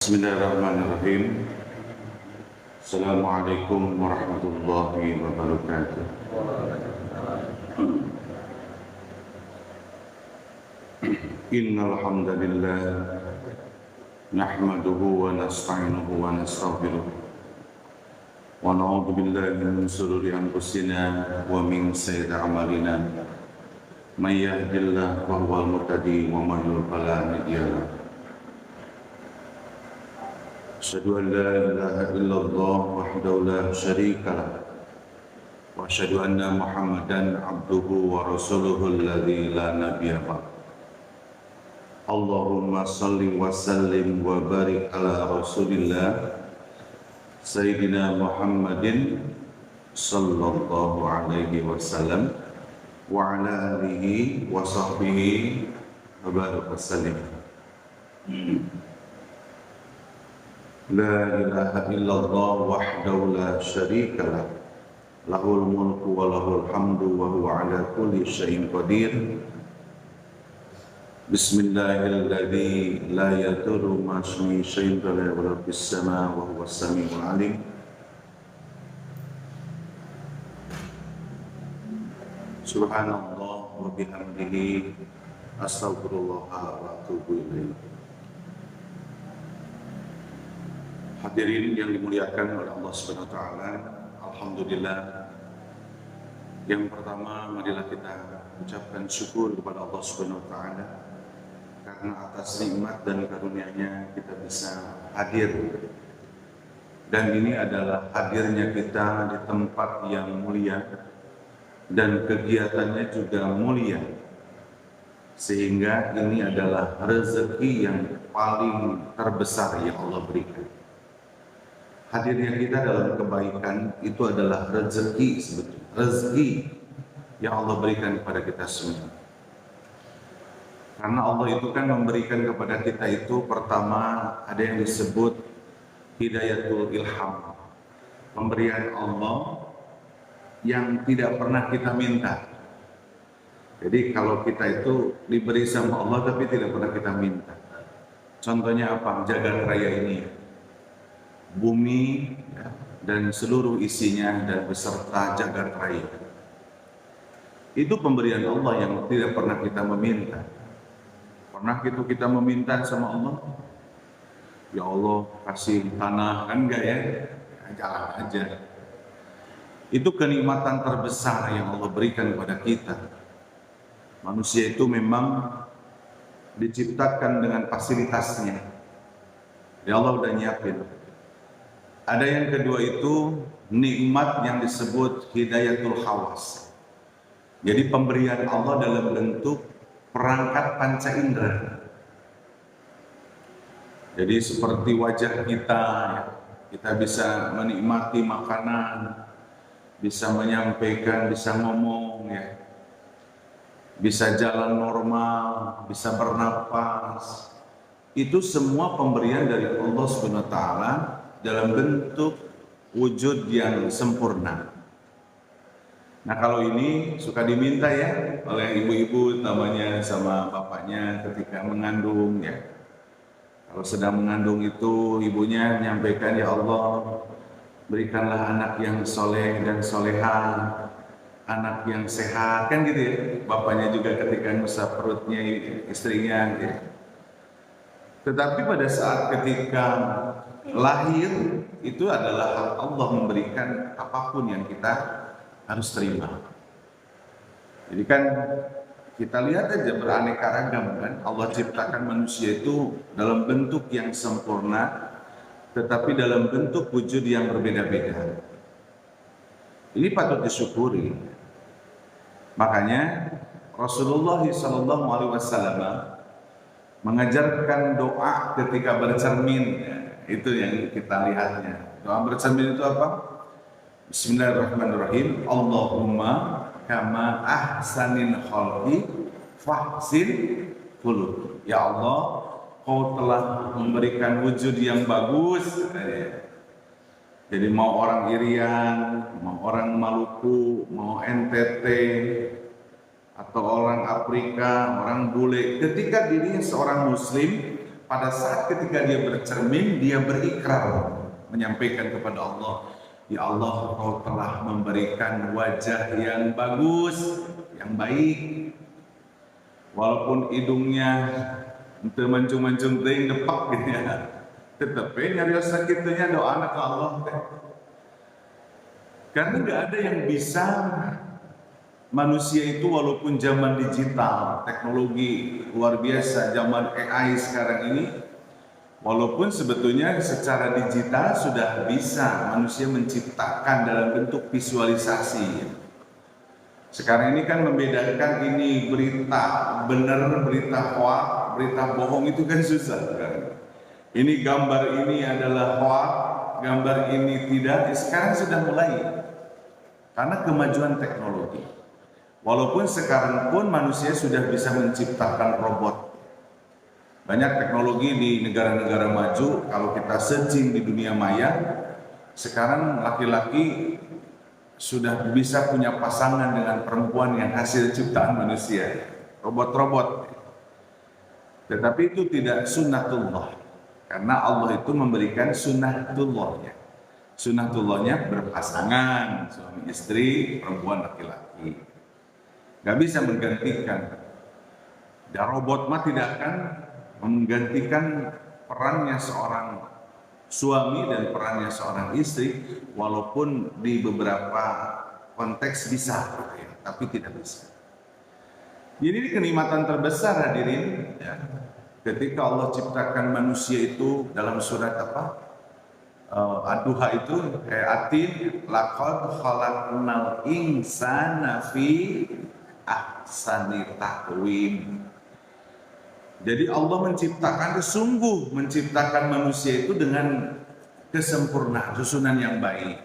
Bismillahirrahmanirrahim. Assalamualaikum warahmatullahi wabarakatuh. Innal hamdalillah nahmaduhu wa nasta'inuhu wa nastaghfiruh wa na'udzu billahi min shururi anfusina wa min sayyiati a'malina. May yahdihillahu fa huwal muhtadi wa may yudlil fala hadiya lahu. Asyhadu an la ilaha illallah wahdahu la syarika lah wa asyhadu anna Muhammadan abduhu wa rasuluhu alladzi la nabiyya ba'd. Allahumma shalli wa sallim wa barik ala Rasulillah Sayyidina Muhammadin sallallahu alaihi wasallam wa ala alihi wa sahbihi wa barik wasallim. La ilaha illallah wahdahu la syarika lah lahul mulku wa lahul hamdu wa huwa ala kulli syai'in qadir. Bismillahilladzi la yadurru ma'a ismihi syai'un fis samaa'i wa huwas samiul 'alim. Subhanallah wa bihamdihi astaghfirullah wa atubu ilaih. Hadirin yang dimuliakan oleh Allah Subhanahu wa taala, alhamdulillah. Yang pertama, marilah kita ucapkan syukur kepada Allah Subhanahu wa taala karena atas nikmat dan karunia-Nya kita bisa hadir. Dan ini adalah hadirnya kita di tempat yang mulia dan kegiatannya juga mulia. Sehingga ini adalah rezeki yang paling terbesar yang Allah berikan. Hadirnya kita dalam kebaikan itu adalah rezeki sebetulnya, rezeki yang Allah berikan kepada kita semua. Karena Allah itu kan memberikan kepada kita itu pertama ada yang disebut hidayatul ilham, pemberian Allah yang tidak pernah kita minta. Jadi kalau kita itu diberi sama Allah tapi tidak pernah kita minta. Contohnya apa? Jagat raya ini. Bumi ya, dan seluruh isinya dan beserta jagat raya. Itu pemberian Allah yang tidak pernah kita meminta. Pernah gitu kita meminta sama Allah, ya Allah kasih tanah, kan enggak ya? Jalan aja. Itu kenikmatan terbesar yang Allah berikan kepada kita. Manusia itu memang diciptakan dengan fasilitasnya. Ya Allah udah nyiapin. Ada yang kedua itu nikmat yang disebut hidayatul khawas. Jadi pemberian Allah dalam bentuk perangkat panca indera. Jadi seperti wajah kita, ya, kita bisa menikmati makanan, bisa menyampaikan, bisa ngomong, ya, bisa jalan normal, bisa bernapas. Itu semua pemberian dari Allah Subhanahu wa taala dalam bentuk wujud yang sempurna. Nah kalau ini suka diminta ya oleh ibu-ibu namanya sama bapaknya ketika mengandung ya. Kalau sedang mengandung itu ibunya menyampaikan, ya Allah berikanlah anak yang soleh dan solehah, anak yang sehat, kan gitu ya. Bapaknya juga ketika ngusap perutnya istrinya gitu ya. Tetapi pada saat ketika lahir itu adalah hak Allah memberikan apapun yang kita harus terima. Jadi kan kita lihat aja beraneka ragam kan. Allah ciptakan manusia itu dalam bentuk yang sempurna, tetapi dalam bentuk wujud yang berbeda-beda. Ini patut disyukuri. Makanya Rasulullah SAW mengajarkan doa ketika bercermin. Itu yang kita lihatnya. Doa bercermin itu apa? Bismillahirrahmanirrahim. Allahumma kama ahsanin khalqi fahsin khuluq. Ya Allah, Kau telah memberikan wujud yang bagus. Jadi mau orang Irian, mau orang Maluku, mau NTT, atau orang Afrika, orang bule, ketika dirinya seorang muslim pada saat ketika dia bercermin, dia berikrar menyampaikan kepada Allah, ya Allah, Kau telah memberikan wajah yang bagus, yang baik. Walaupun hidungnya untuk mancung-mancung ting depak gitu ya, tetapi nyarios sakitnya doa anak Allah teh. Karena nggak ada yang bisa manusia itu, walaupun zaman digital, teknologi luar biasa, zaman AI sekarang ini, walaupun sebetulnya secara digital sudah bisa manusia menciptakan dalam bentuk visualisasi. Sekarang ini kan membedakan ini berita benar, berita hoax, berita bohong itu kan susah kan. Ini gambar ini adalah hoax, gambar ini tidak. Sekarang sudah mulai karena kemajuan teknologi. Walaupun sekarang pun manusia sudah bisa menciptakan robot. Banyak teknologi di negara-negara maju, kalau kita searching di dunia maya, sekarang laki-laki sudah bisa punya pasangan dengan perempuan yang hasil ciptaan manusia, robot-robot. Tetapi itu tidak sunnatullah, karena Allah itu memberikan sunnatullahnya. Sunnatullahnya berpasangan, suami istri, perempuan laki-laki. Gak bisa menggantikan. Dan robot mah tidak akan menggantikan perannya seorang suami dan perannya seorang istri, walaupun di beberapa konteks bisa, tapi tidak bisa. Jadi ini kenikmatan terbesar hadirin ya, ketika Allah ciptakan manusia itu dalam surat apa? Ad-Duha itu atin laqad khalaqnal insana fi ahsani taqwim. Jadi Allah menciptakan, sungguh menciptakan manusia itu dengan kesempurnaan, susunan yang baik.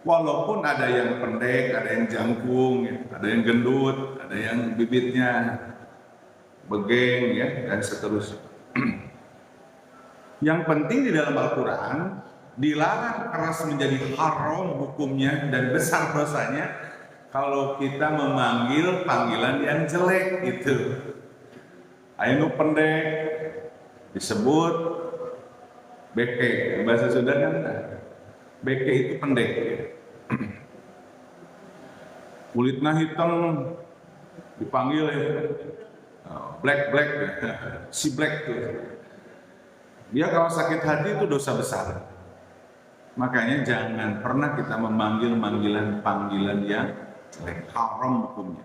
Walaupun ada yang pendek, ada yang jangkung, ada yang gendut, ada yang bibitnya begeng, ya, dan seterusnya. Yang penting di dalam Al-Quran, dilarang keras menjadi haram hukumnya dan besar dosanya kalau kita memanggil panggilan yang jelek gitu. Ainu pendek disebut beke, bahasa Sunda kan beke itu pendek. Kulitnya hitam dipanggil ya black si black tuh. Dia kalau sakit hati itu dosa besar. Makanya jangan pernah kita memanggil panggilan yang jelek, haram hukumnya.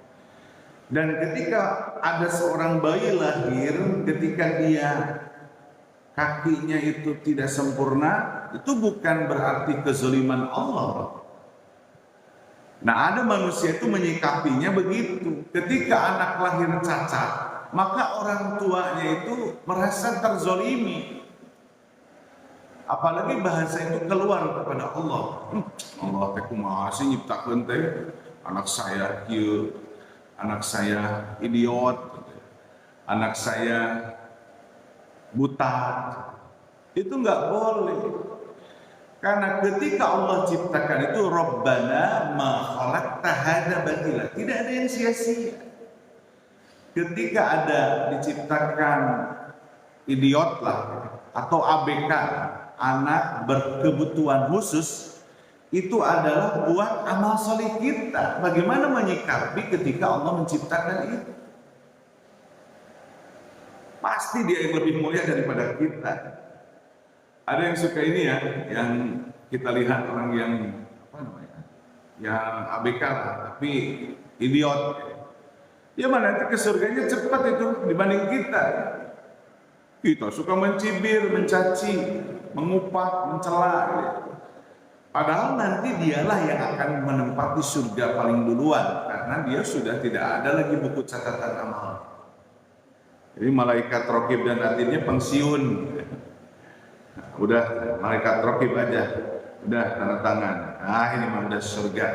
Dan ketika ada seorang bayi lahir, ketika dia kakinya itu tidak sempurna, itu bukan berarti kezaliman Allah. Nah, ada manusia itu menyikapinya begitu. Ketika anak lahir cacat, maka orang tuanya itu merasa terzolimi. Apalagi bahasa itu keluar kepada Allah. Allah teh kumaha sih nyiptakeun teh anak saya kieu, anak saya idiot, anak saya buta. Itu nggak boleh. Karena ketika Allah ciptakan itu Rabbana ma khalaqta hadza batila, tidak ada yang sia-sia. Ketika ada diciptakan idiot lah atau ABK, anak berkebutuhan khusus, itu adalah buat amal soleh kita. Bagaimana menyikapi ketika Allah menciptakan itu? Pasti dia yang lebih mulia daripada kita. Ada yang suka ini ya, yang kita lihat orang yang apa namanya, yang ABK lah, tapi idiot. Ya mana nanti ke surganya cepat itu dibanding kita. Kita suka mencibir, mencaci, mengupat, mencela. Padahal nanti dialah yang akan menempati surga paling duluan, karena dia sudah tidak ada lagi buku catatan amal. Jadi malaikat raqib dan atidnya pensiun. Udah malaikat raqib aja, udah tanda tangan. Nah ini mah udah surga.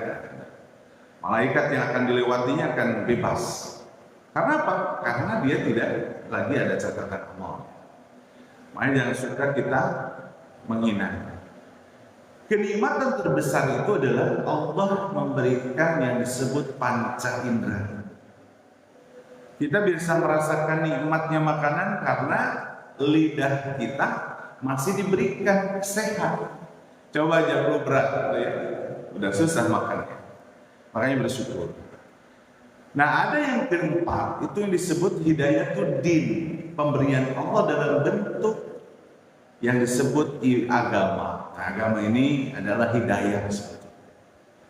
Malaikat yang akan dilewatinya akan bebas. Karena apa? Karena dia tidak lagi ada catatan amal. Makanya jangan suka kita menghina. Kenikmatan terbesar itu adalah Allah memberikan yang disebut panca indera. Kita bisa merasakan nikmatnya makanan karena lidah kita masih diberikan sehat. Coba aja perlu berat gitu ya, udah susah makannya, makanya bersyukur. Nah, ada yang keempat, itu yang disebut hidayatul-din, pemberian Allah dalam bentuk yang disebut agama. Nah, agama ini adalah hidayah,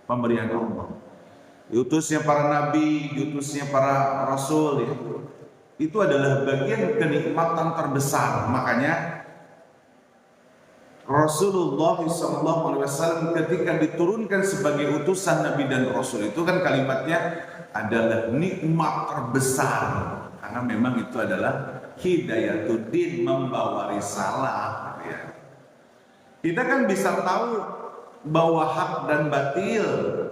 pemberian Allah. Diutusnya para nabi, diutusnya para rasul, ya. Itu adalah bagian kenikmatan terbesar. Makanya Rasulullah SAW ketika diturunkan sebagai utusan Nabi dan Rasul itu kan kalimatnya adalah nikmat terbesar, karena memang itu adalah hidayatuddin, membawa risalah. Ya. Kita kan bisa tahu bahwa hak dan batil,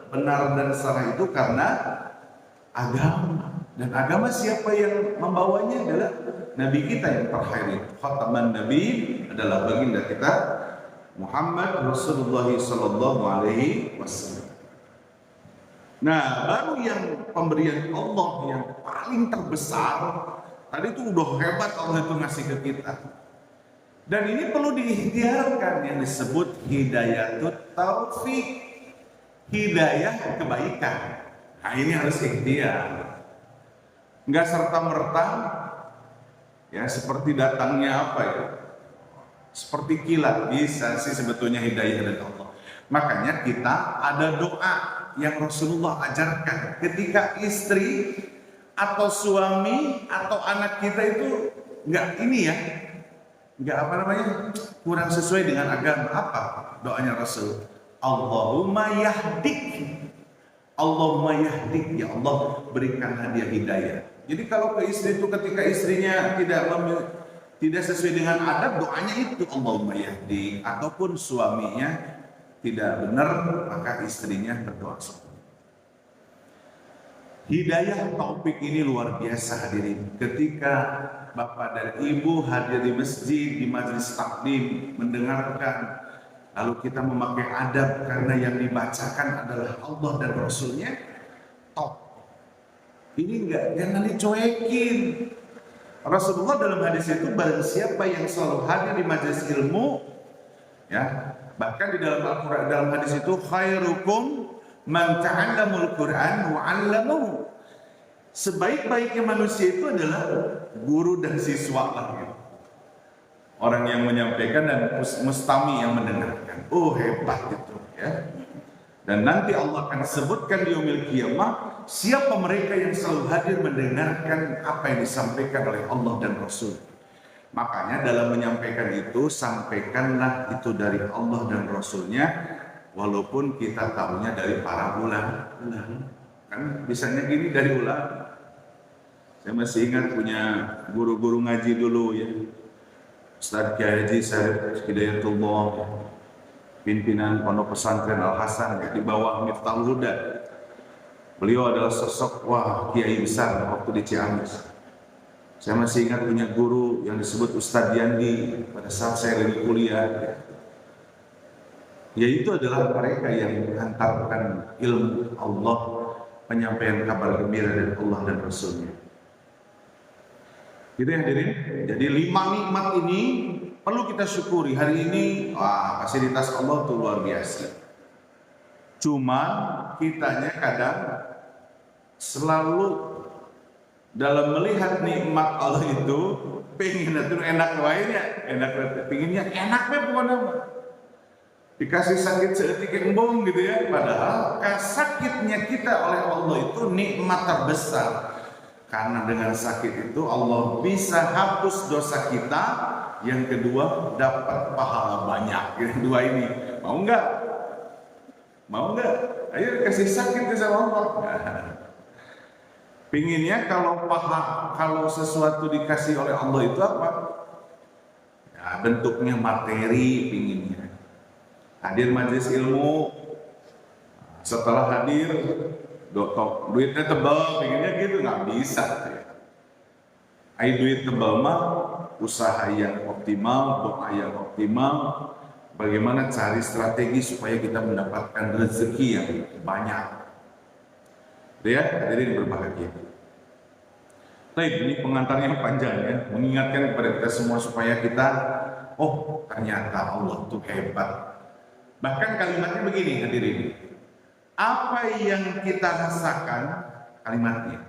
benar dan salah itu karena agama. Dan agama siapa yang membawanya adalah Nabi kita yang terakhir. Khataman Nabi adalah baginda kita Muhammad Rasulullah sallallahu alaihi wasallam. Nah, baru yang pemberian Allah yang paling terbesar tadi itu udah hebat Allah itu ngasih ke kita. Dan ini perlu diikhtiarkan yang disebut hidayatut taufik, hidayah kebaikan. Nah, ini harus ikhtiar. Enggak serta-merta ya, seperti datangnya apa ya, seperti kilat. Bisa sih sebetulnya hidayah dari Allah. Makanya kita ada doa yang Rasulullah ajarkan ketika istri atau suami atau anak kita itu enggak ini ya, enggak apa namanya, kurang sesuai dengan agama. Apa doanya Rasul? Allahumma yahdik, Allahumma yahdik, ya Allah berikan hadiah hidayah. Jadi kalau ke istri itu ketika istrinya tidak sesuai dengan adab, doanya itu Allahumma yahdik. Ataupun suaminya tidak benar, maka istrinya berdoa seperti itu. Hidayah taufik ini luar biasa hadirin. Ketika bapak dan ibu hadir di masjid, di majelis taklim, mendengarkan, lalu kita memakai adab karena yang dibacakan adalah Allah dan Rasulnya, top. Ini enggak, jangan dicuekin. Rasulullah dalam hadis itu, barang siapa yang selalu hadir di majelis ilmu, ya, bahkan di dalam Al-Quran, dalam hadis itu, khairukum man ta'allamul Quran wa 'allamahu. Sebaik-baiknya manusia itu adalah guru dan siswa lah, gitu. Orang yang menyampaikan dan mustami yang mendengarkan. Oh, hebat itu, ya. Dan nanti Allah akan sebutkan di yaumil qiyamah siapa mereka yang selalu hadir mendengarkan apa yang disampaikan oleh Allah dan Rasul. Makanya dalam menyampaikan itu, sampaikanlah itu dari Allah dan Rasulnya, walaupun kita tahunya dari para ulama. Kan bisanya gini dari ulama. Saya masih ingat punya guru-guru ngaji dulu ya, Ustaz Kiai Haji Syarif Hidayatullah, pimpinan Pondok Pesantren Al Hasan ya, di bawah Miftahul Huda. Beliau adalah sosok kiai besar waktu di Ciamis. Saya masih ingat punya guru yang disebut Ustadz Yandi pada saat saya lagi kuliah. Ya, itu adalah mereka yang menghantarkan ilmu Allah, penyampaian kabar gembira dari Allah dan Rasulnya. Gitu ya hadirin. Jadi 5 nikmat ini perlu kita syukuri. Hari ini fasilitas Allah itu luar biasa. Cuma kitanya kadang selalu dalam melihat nikmat Allah itu pengen itu enak wainya, pengennya enak pokoknya. Dikasih sakit seetik embung gitu ya. Padahal sakitnya kita oleh Allah itu nikmat terbesar. Karena dengan sakit itu Allah bisa hapus dosa kita. Yang kedua, dapat pahala banyak. Yang dua ini, mau nggak? Mau nggak? Ayo kasih sakit sama Allah. Pinginnya kalau sesuatu dikasih oleh Allah itu apa? Ya, bentuknya materi pinginnya. Hadir majelis ilmu, setelah hadir duitnya tebal, pinginnya gitu, nggak bisa. Ayo duit tebal mah usaha yang optimal, doa yang optimal. Bagaimana cari strategi supaya kita mendapatkan rezeki yang banyak. Ya, hadirin berbahagia. Baik, ini pengantarnya panjang ya, mengingatkan kepada kita semua supaya kita, oh ternyata Allah itu hebat. Bahkan kalimatnya begini hadirin, apa yang kita rasakan, kalimatnya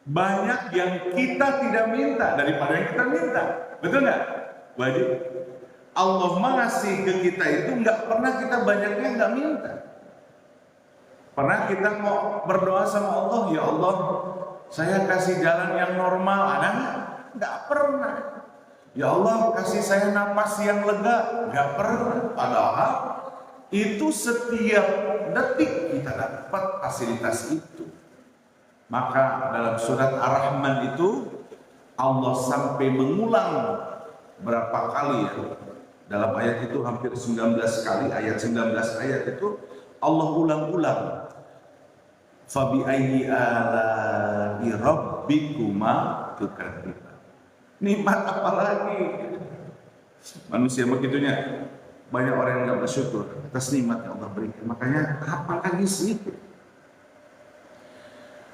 banyak yang kita tidak minta daripada yang kita minta, betul nggak? Wajib. Allah mengasih ke kita itu nggak pernah kita banyaknya nggak minta. Pernah kita mau berdoa sama Allah, ya Allah, saya kasih jalan yang normal, ada nggak? Nggak pernah. Ya Allah, kasih saya napas yang lega, nggak pernah. Padahal itu setiap detik kita dapat fasilitas itu. Maka dalam surat Ar-Rahman itu Allah sampai mengulang berapa kali ya? Dalam ayat itu hampir 19 kali, ayat 19 ayat itu Allah ulang-ulang. Fabi ayyi ala'i rabbikuma tukadziban. Nikmat apa lagi? Manusia begitunya. Banyak orang yang enggak bersyukur atas nikmat yang Allah berikan. Makanya apa lagi sih?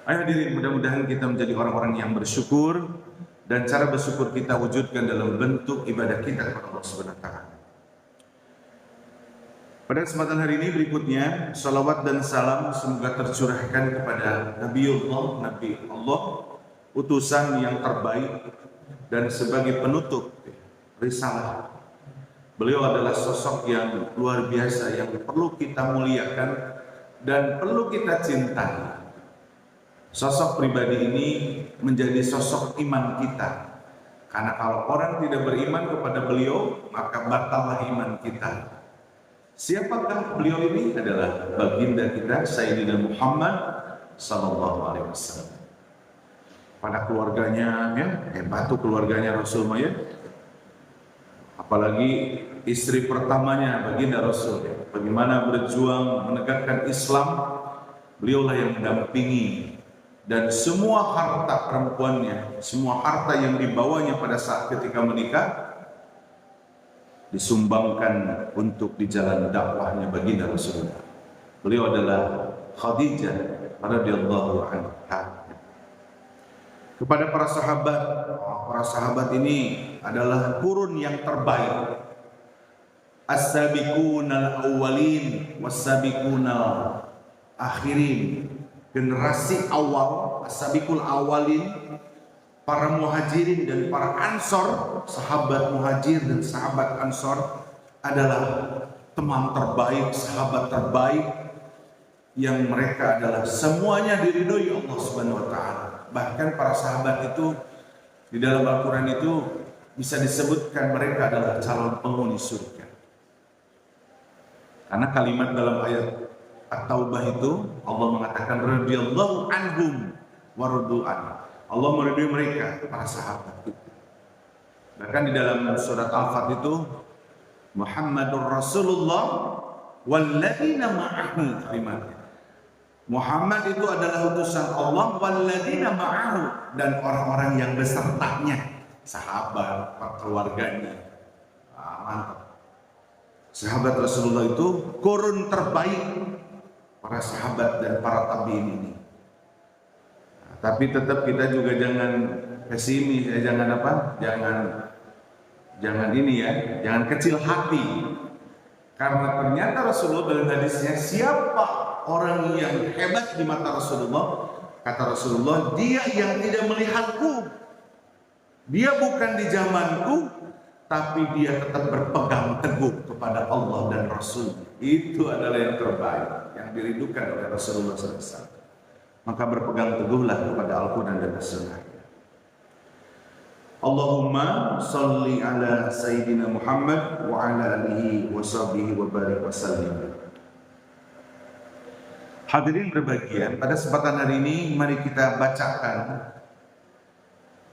Ayo hadirin, mudah-mudahan kita menjadi orang-orang yang bersyukur, dan cara bersyukur kita wujudkan dalam bentuk ibadah kita kepada Allah Subhanahu wa taala. Pada kesempatan hari ini berikutnya, salawat dan salam semoga tercurahkan kepada Nabi Allah, utusan yang terbaik dan sebagai penutup risalah. Beliau adalah sosok yang luar biasa yang perlu kita muliakan dan perlu kita cintai. Sosok pribadi ini menjadi sosok iman kita. Karena kalau orang tidak beriman kepada beliau, maka batallah iman kita. Siapakah beliau ini? Adalah baginda kita Sayyidina Muhammad sallallahu alaihi wasallam. Pada keluarganya, ya, hebat tuh keluarganya Rasul ya. Apalagi istri pertamanya baginda Rasul, ya. Bagaimana berjuang menegakkan Islam, beliaulah yang mendampingi, dan semua harta perempuannya, semua harta yang dibawanya pada saat ketika menikah disumbangkan untuk di jalan dakwahnya baginda Rasulullah. Beliau adalah Khadijah radhiyallahu anha. Kepada para sahabat ini adalah kurun yang terbaik. As-sabiqunal awwalin was-sabiqunal akhirin. Generasi awal, as-sabiqul awwalin, para muhajirin dan para ansor, sahabat muhajir dan sahabat ansor adalah teman terbaik, sahabat terbaik, yang mereka adalah semuanya diridhoi Allah Subhanahu wa taala. Bahkan para sahabat itu di dalam Al-Qur'an itu bisa disebutkan mereka adalah calon penghuni surga. Karena kalimat dalam ayat At-Taubah itu Allah mengatakan radhiyallahu anhum wa radu an. Allah meridhoi mereka, para sahabat itu. Bahkan di dalam surat Al-Fat itu Muhammadur Rasulullah walladzina ma'ahu, kalimatnya. Muhammad itu adalah utusan Allah, walladzina ma'ahu, dan orang-orang yang besertanya, sahabat, keluarganya. Mantap. Sahabat Rasulullah itu kurun terbaik para sahabat dan para tabi'in ini. Tapi tetap kita juga jangan pesimis, jangan ini ya, jangan kecil hati. Karena ternyata Rasulullah dalam hadisnya, siapa orang yang hebat di mata Rasulullah? Kata Rasulullah, dia yang tidak melihatku, dia bukan di zamanku, tapi dia tetap berpegang teguh kepada Allah dan Rasul. Itu adalah yang terbaik, yang dirindukan oleh Rasulullah SAW. Maka berpegang teguhlah kepada Al-Quran dan As-Sunnah. Allahumma salli ala Sayyidina Muhammad wa ala alihi wa sahbihi wa barik wa sallim. Hadirin berbahagia, pada kesempatan hari ini mari kita bacakan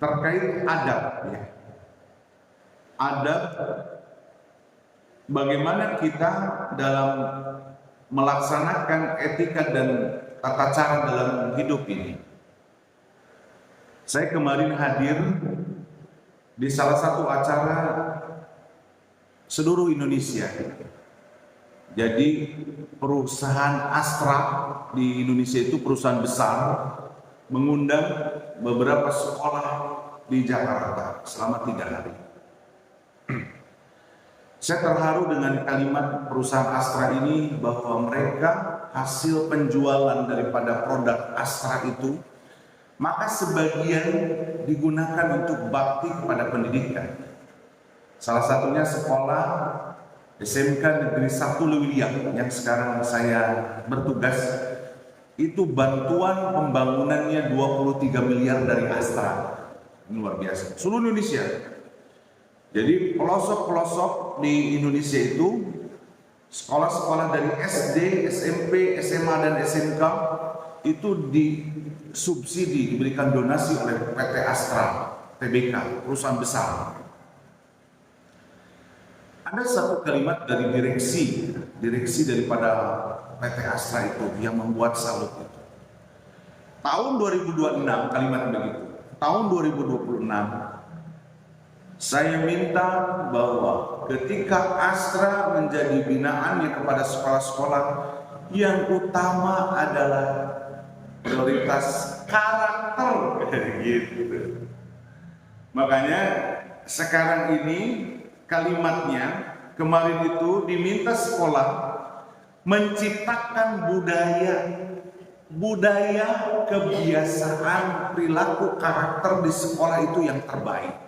terkait adab, ya. Adab bagaimana kita dalam melaksanakan etika dan tata cara dalam hidup ini. Saya kemarin hadir di salah satu acara seluruh Indonesia. Jadi perusahaan Astra di Indonesia itu perusahaan besar mengundang beberapa sekolah di Jakarta selama 3 hari. Saya terharu dengan kalimat perusahaan Astra ini bahwa mereka hasil penjualan daripada produk Astra itu, maka sebagian digunakan untuk bakti kepada pendidikan. Salah satunya sekolah SMK Negeri 1 Lewiliang yang sekarang saya bertugas, itu bantuan pembangunannya 23 miliar dari Astra. Ini luar biasa, seluruh Indonesia. Jadi pelosok-pelosok di Indonesia itu, sekolah-sekolah dari SD, SMP, SMA, dan SMK itu disubsidi, diberikan donasi oleh PT Astra, TBK, perusahaan besar. Ada satu kalimat dari direksi daripada PT Astra itu yang membuat salut itu. Tahun 2026, kalimat begitu. Tahun 2026, saya minta bahwa ketika Astra menjadi binaannya kepada sekolah-sekolah, yang utama adalah prioritas karakter, gitu. Makanya sekarang ini kalimatnya kemarin itu diminta sekolah menciptakan budaya kebiasaan perilaku karakter di sekolah itu yang terbaik.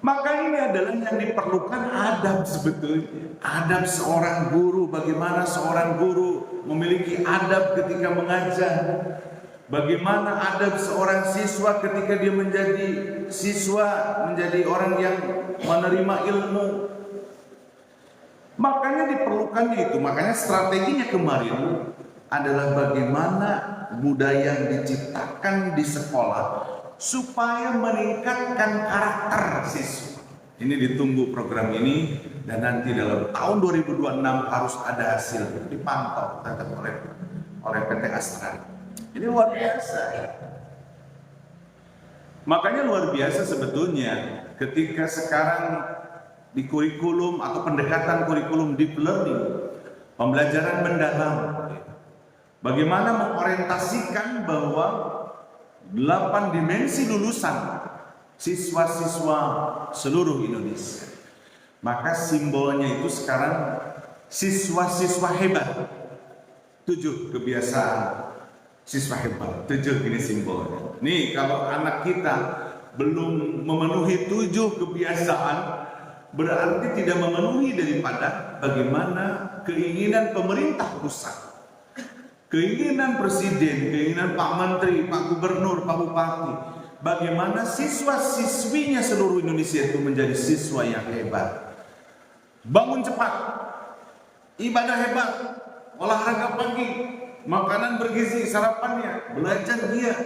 Maka ini adalah yang diperlukan adab sebetulnya. Adab seorang guru, bagaimana seorang guru memiliki adab ketika mengajar. Bagaimana adab seorang siswa ketika dia menjadi siswa, menjadi orang yang menerima ilmu. Makanya diperlukan itu, makanya strateginya kemarin adalah bagaimana budaya yang diciptakan di sekolah supaya meningkatkan karakter siswa. Ini ditunggu program ini, dan nanti dalam tahun 2026 harus ada hasil dipantau tetap oleh PT Astra. Ini luar biasa. Makanya luar biasa sebetulnya ketika sekarang di kurikulum atau pendekatan kurikulum deep learning, pembelajaran mendalam, bagaimana mengorientasikan bahwa 8 dimensi lulusan siswa-siswa seluruh Indonesia. Maka simbolnya itu sekarang siswa-siswa hebat. 7 kebiasaan siswa hebat. 7 ini simbolnya. Nih, kalau anak kita belum memenuhi 7 kebiasaan, berarti tidak memenuhi daripada bagaimana keinginan pemerintah pusat, keinginan presiden, keinginan Pak Menteri, Pak Gubernur, Pak Bupati, bagaimana siswa-siswinya seluruh Indonesia itu menjadi siswa yang hebat. Bangun cepat, ibadah hebat, olahraga pagi, makanan bergizi, sarapannya, belajar giat,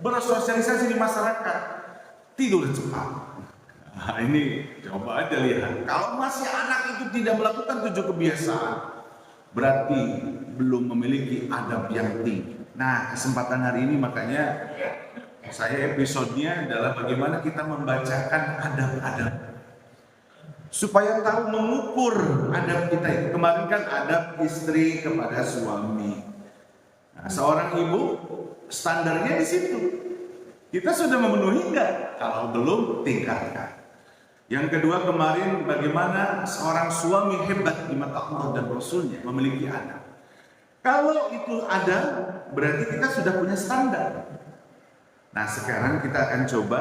bersosialisasi di masyarakat, tidur cepat. Nah, ini coba aja lihat, kalau masih anak itu tidak melakukan 7 kebiasaan, berarti belum memiliki adab yang tinggi. Nah, kesempatan hari ini makanya saya episodenya adalah bagaimana kita membacakan adab-adab supaya tahu mengukur adab kita itu. Kemarin kan adab istri kepada suami. Nah, seorang ibu standarnya di situ. Kita sudah memenuhi enggak? Kalau belum, tingkatkan. Yang kedua kemarin bagaimana seorang suami hebat di mata Allah dan Rasulnya, memiliki anak. Kalau itu ada, berarti kita sudah punya standar. Nah, sekarang kita akan coba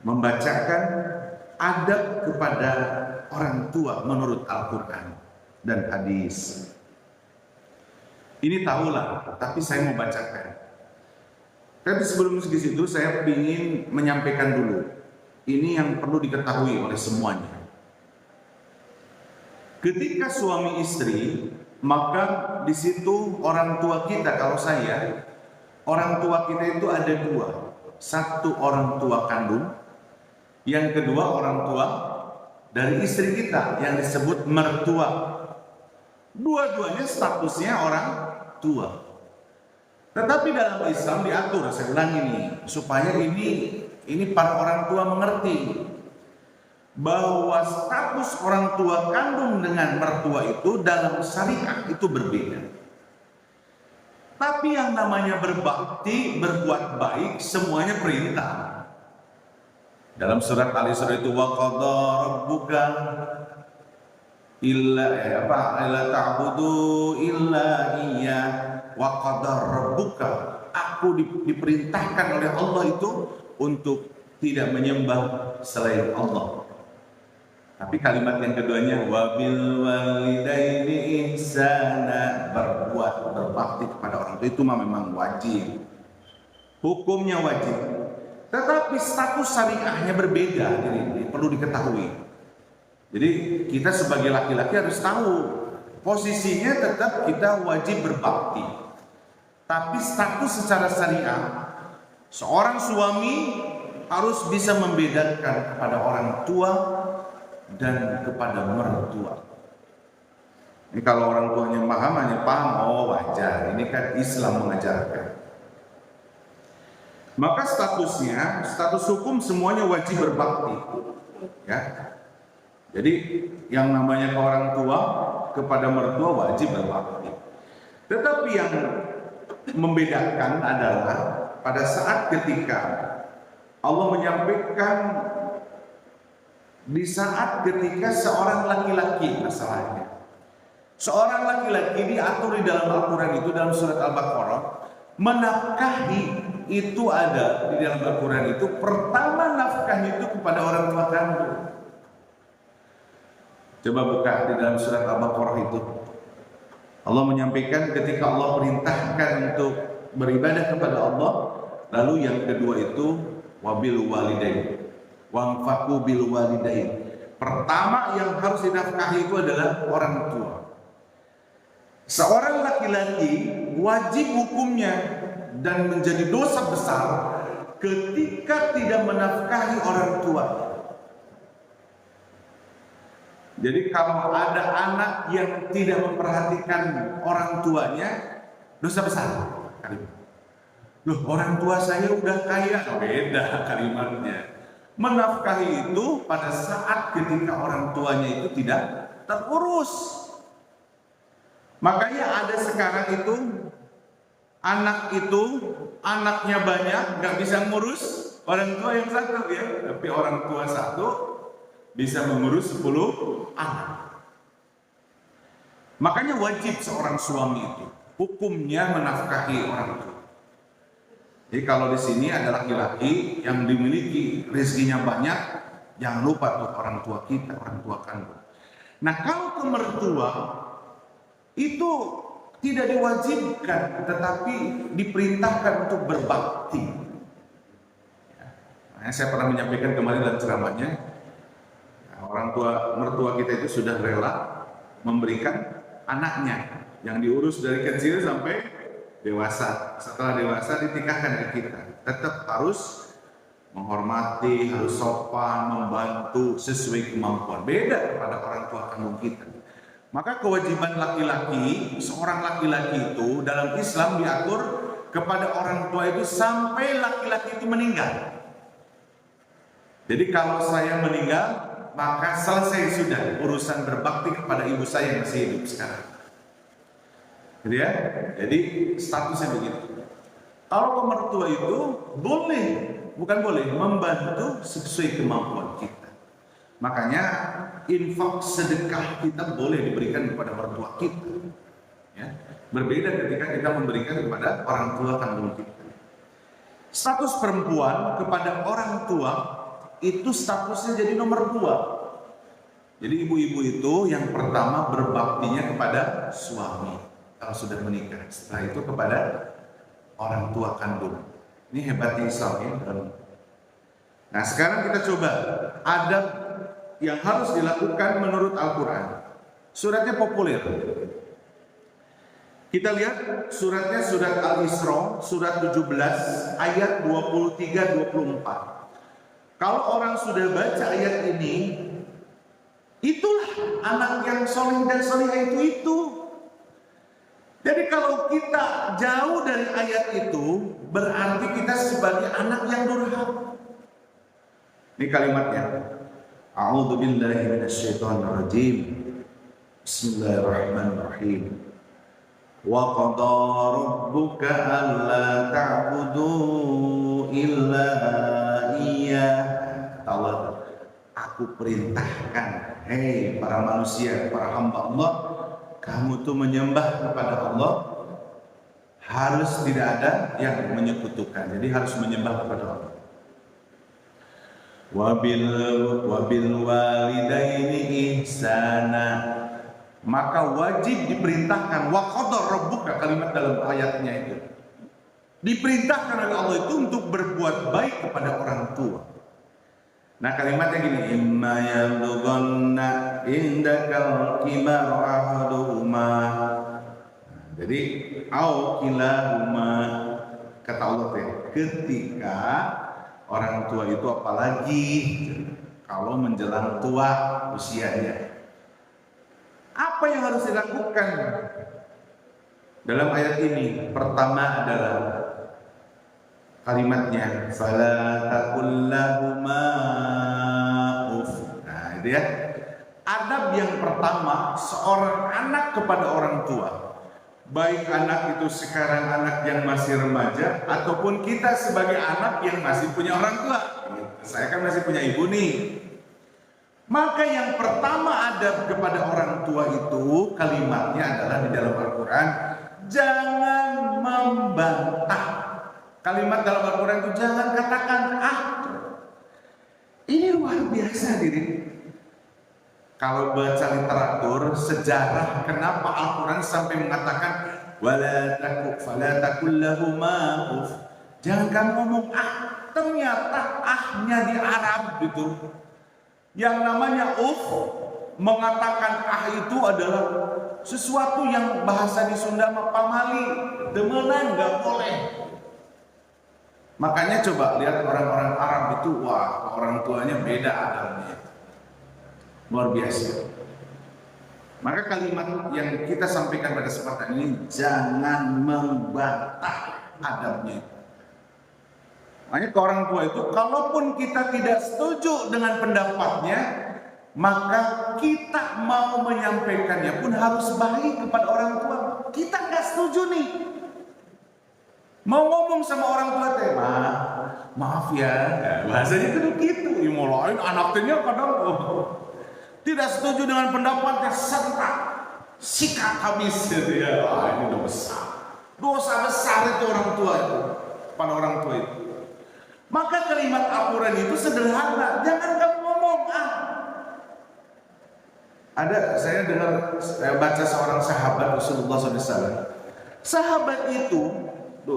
membacakan adab kepada orang tua menurut Al-Quran dan hadis. Ini tahulah, tapi saya mau bacakan. Tapi sebelum ke situ saya ingin menyampaikan dulu. Ini yang perlu diketahui oleh semuanya. Ketika suami istri, maka di situ orang tua kita, kalau saya, orang tua kita itu ada 2. Satu orang tua kandung, yang kedua orang tua dari istri kita yang disebut mertua. Dua-duanya statusnya orang tua. Tetapi dalam Islam diatur, saya ulangi nih, supaya ini para orang tua mengerti bahwa status orang tua kandung dengan mertua itu dalam syariat itu berbeda. Tapi yang namanya berbakti, berbuat baik, semuanya perintah. Dalam surat Al-Isra itu wa qadha rabbuka illa ta'budu illa iya wa qadha rabbuka. Aku diperintahkan oleh Allah itu untuk tidak menyembah selain Allah. Tapi kalimat yang keduanya wabil walidaini ihsana, berbuat berbakti kepada orang tua itu memang wajib. Hukumnya wajib. Tetapi status syariahnya berbeda, ini perlu diketahui. Jadi kita sebagai laki-laki harus tahu posisinya tetap kita wajib berbakti. Tapi status secara syariah, seorang suami harus bisa membedakan kepada orang tua dan kepada mertua. Ini kalau orang tuanya paham, oh wajar. Ini kan Islam mengajarkan. Maka status hukum semuanya wajib berbakti. Ya. Jadi yang namanya ke orang tua kepada mertua wajib berbakti. Tetapi yang membedakan adalah pada saat ketika Allah menyampaikan di saat ketika seorang laki-laki, masalahnya seorang laki-laki diatur di dalam Al-Quran itu, dalam surat Al-Baqarah, menafkahi itu ada di dalam Al-Quran itu. Pertama nafkah itu kepada orang tua kandung. Coba buka di dalam surat Al-Baqarah itu, Allah menyampaikan ketika Allah perintahkan untuk beribadah kepada Allah, lalu yang kedua itu wabil walidain, wa'anfaqu bil walidain. Pertama yang harus dinafkahi itu adalah orang tua. Seorang laki-laki wajib hukumnya dan menjadi dosa besar ketika tidak menafkahi orang tua. Jadi kalau ada anak yang tidak memperhatikan orang tuanya, dosa besar. Loh, orang tua saya udah kaya. Beda kalimatnya. Menafkahi itu pada saat ketika orang tuanya itu tidak terurus. Makanya ada sekarang itu anaknya banyak, nggak bisa ngurus orang tua yang satu ya, tapi orang tua satu bisa mengurus 10 anak. Makanya wajib seorang suami itu hukumnya menafkahi orang tua. Jadi kalau di sini ada laki-laki yang dimiliki rezekinya banyak, jangan lupa tuh orang tua kita, orang tua kandung. Nah kalau ke mertua itu tidak diwajibkan, tetapi diperintahkan untuk berbakti. Nah, saya pernah menyampaikan kemarin dalam ceramahnya, orang tua mertua kita itu sudah rela memberikan anaknya yang diurus dari kecil sampai dewasa. Setelah dewasa dinikahkan ke kita. Tetap harus menghormati, harus sopan, membantu sesuai kemampuan. Beda kepada orang tua kandung kita. Maka kewajiban laki-laki, seorang laki-laki itu dalam Islam diatur kepada orang tua itu sampai laki-laki itu meninggal. Jadi kalau saya meninggal, maka selesai sudah urusan berbakti kepada ibu saya yang masih hidup sekarang. Gitu ya? Jadi statusnya begitu. Kalau ke mertua itu boleh, bukan boleh, membantu sesuai kemampuan kita. Makanya infak sedekah kita boleh diberikan kepada mertua kita. Ya. Berbeda ketika kita memberikan kepada orang tua kandung kita. Status perempuan kepada orang tua itu statusnya jadi nomor 2. Jadi ibu-ibu itu yang pertama berbaktinya kepada suami kalau sudah menikah. Setelah itu kepada orang tua kandung. Ini hebatnya Islam ya. Nah sekarang kita coba adab yang harus dilakukan menurut Al-Quran. Suratnya populer. Kita lihat suratnya surat Al-Isra, surat 17 ayat 23-24. Kalau orang sudah baca ayat ini, itulah anak yang soleh dan solehah itu. Jadi kalau kita jauh dari ayat itu, berarti kita sebagai anak yang durhaka. Ini kalimatnya. A'udzu billahi minasyaitonir rajim. Bismillahirrahmanirrahim. Wa qada rabbuka alla ta'budu illa iyyah. Allah, aku perintahkan, hei para manusia, para hamba Allah, kamu tuh menyembah kepada Allah, harus tidak ada yang menyekutukan. Jadi harus menyembah kepada Allah. Wabil walidaini ihsana, maka wajib diperintahkan. Wa qadar rabbuka, kalimat dalam ayatnya itu diperintahkan oleh Allah itu untuk berbuat baik kepada orang tua. Nah kalimatnya gini, imma yablughanna indakal kibar ahaduhuma. Jadi au kilahuma, kata Allah teh, ketika orang tua itu, apalagi kalau menjelang tua usianya, apa yang harus dilakukan dalam ayat ini? Pertama adalah kalimatnya fala taqul lahuma uff. Nah itu ya, adab yang pertama seorang anak kepada orang tua, baik anak itu sekarang anak yang masih remaja ataupun kita sebagai anak yang masih punya orang tua. Saya kan masih punya ibu nih. Maka yang pertama adab kepada orang tua itu kalimatnya adalah di dalam Al-Quran, jangan membantah. Kalimat dalam Al-Quran itu jangan katakan ah. Ini luar biasa diri. Kalau baca literatur sejarah, kenapa Al-Quran sampai mengatakan wala taqul lahuma uff, jangan kamu ngomong ah. Ternyata ahnya di Arab gitu, yang namanya uff, mengatakan ah itu adalah sesuatu yang bahasa di Sunda mah pamali, demenan, nggak boleh. Makanya coba lihat orang-orang Arab itu, wah orang tuanya beda adabnya, luar biasa. Maka kalimat yang kita sampaikan pada kesempatan ini, jangan membantah adabnya. Makanya ke orang tua itu, kalaupun kita tidak setuju dengan pendapatnya, maka kita mau menyampaikannya pun harus baik kepada orang tua. Kita nggak setuju nih, mau ngomong sama orang tua teh, maaf ya, bahasanya itu gitu. Mau lain anaknya kadang tidak setuju dengan pendapatnya, sentak, sikat habis gitu ya. Ini dosa besar itu orang tua itu, pada orang tua itu. Maka kalimat Al-Quran itu sederhana, jangan kamu ngomong ah. Saya baca seorang sahabat Rasulullah SAW. Sahabat itu,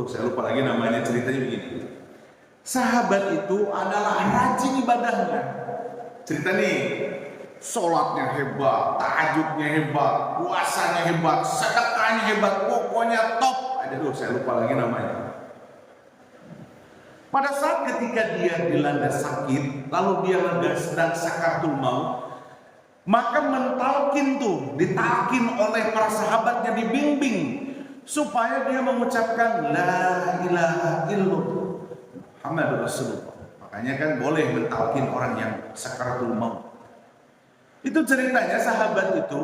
saya lupa lagi namanya, ceritanya begini. Sahabat itu adalah rajin ibadahnya. Cerita nih, sholatnya hebat, tahajudnya hebat, puasanya hebat, sedekahnya hebat, pokoknya top. Saya lupa lagi namanya. Pada saat ketika dia dilanda sakit, lalu dia sedang sakaratul maut, maka ditalkin oleh para sahabatnya, dibimbing supaya dia mengucapkan la ilaha illallah Muhammadur Rasulullah. Makanya kan boleh mentalkin orang yang sakaratul maut. Itu ceritanya sahabat itu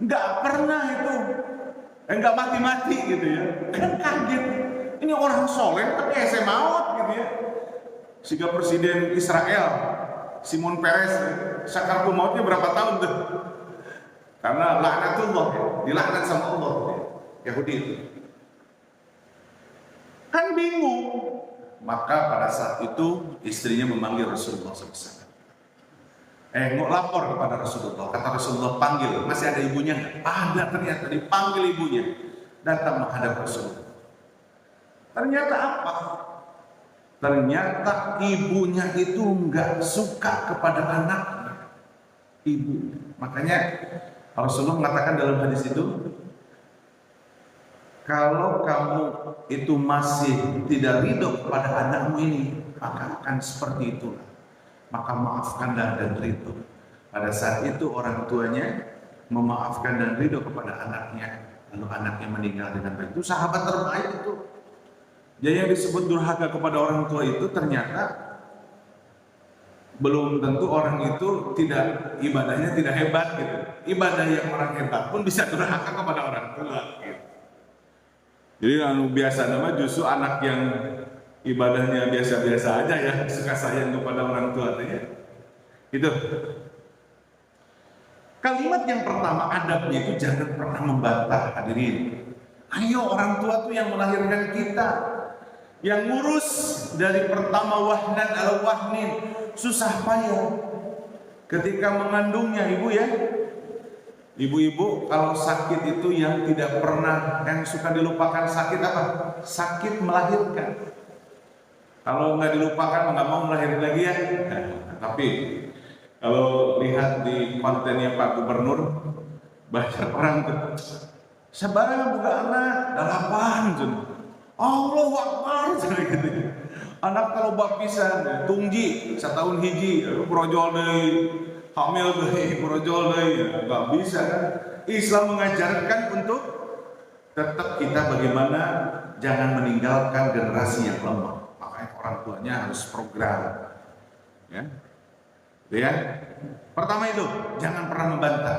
nggak pernah nggak mati-mati gitu ya. Kan kaget, ini orang soleh tapi saya maut gitu ya. Sehingga Presiden Israel Simon Peres sakaratul mautnya berapa tahun tuh? Karena laknatullah, dilaknat sama Allah. Yahudi itu kan bingung. Maka pada saat itu istrinya memanggil Rasulullah SAW. Lapor kepada Rasulullah. Kata Rasulullah, panggil. Masih ada ibunya nggak? Ada, ternyata dipanggil ibunya. Datang menghadap Rasulullah. Ternyata apa? Ternyata ibunya itu nggak suka kepada anaknya. Ibu. Makanya Rasulullah mengatakan dalam hadis itu, kalau kamu itu masih tidak ridho kepada anakmu ini, maka akan seperti itulah. Maka maafkanlah dan ridho. Pada saat itu orang tuanya memaafkan dan ridho kepada anaknya, lalu anaknya meninggal dengan baik. Itu sahabat terbaik itu. Jadi yang disebut durhaka kepada orang tua itu ternyata belum tentu orang itu ibadahnya tidak hebat gitu. Ibadah yang orang hebat pun bisa durhaka kepada orang tua gitu. Jadi biasa nama justru anak yang ibadahnya biasa-biasa aja ya, suka sayang kepada orang tua ya. Itu. Kalimat yang pertama adabnya itu jangan pernah membantah, hadirin. Ayo, orang tua tuh yang melahirkan kita, yang ngurus dari pertama wahnan al wahnin, susah payah ketika mengandungnya ibu ya. Ibu-ibu kalau sakit itu yang tidak pernah, yang suka dilupakan sakit apa? Sakit melahirkan. Kalau nggak dilupakan nggak mau melahirkan lagi ya. Tapi kalau lihat di kontennya Pak Gubernur, banyak orang tuh sebarang buka anak dalapan tuh. Allahu Akbar gitu. Anak kalau bab pisan tungji setahun hiji brojol deui. Hamil deui, brojol deui, nggak bisa kan? Islam mengajarkan untuk tetap kita bagaimana jangan meninggalkan generasi yang lemah. Makanya orang tuanya harus program, ya. Ya. Pertama itu jangan pernah membantah.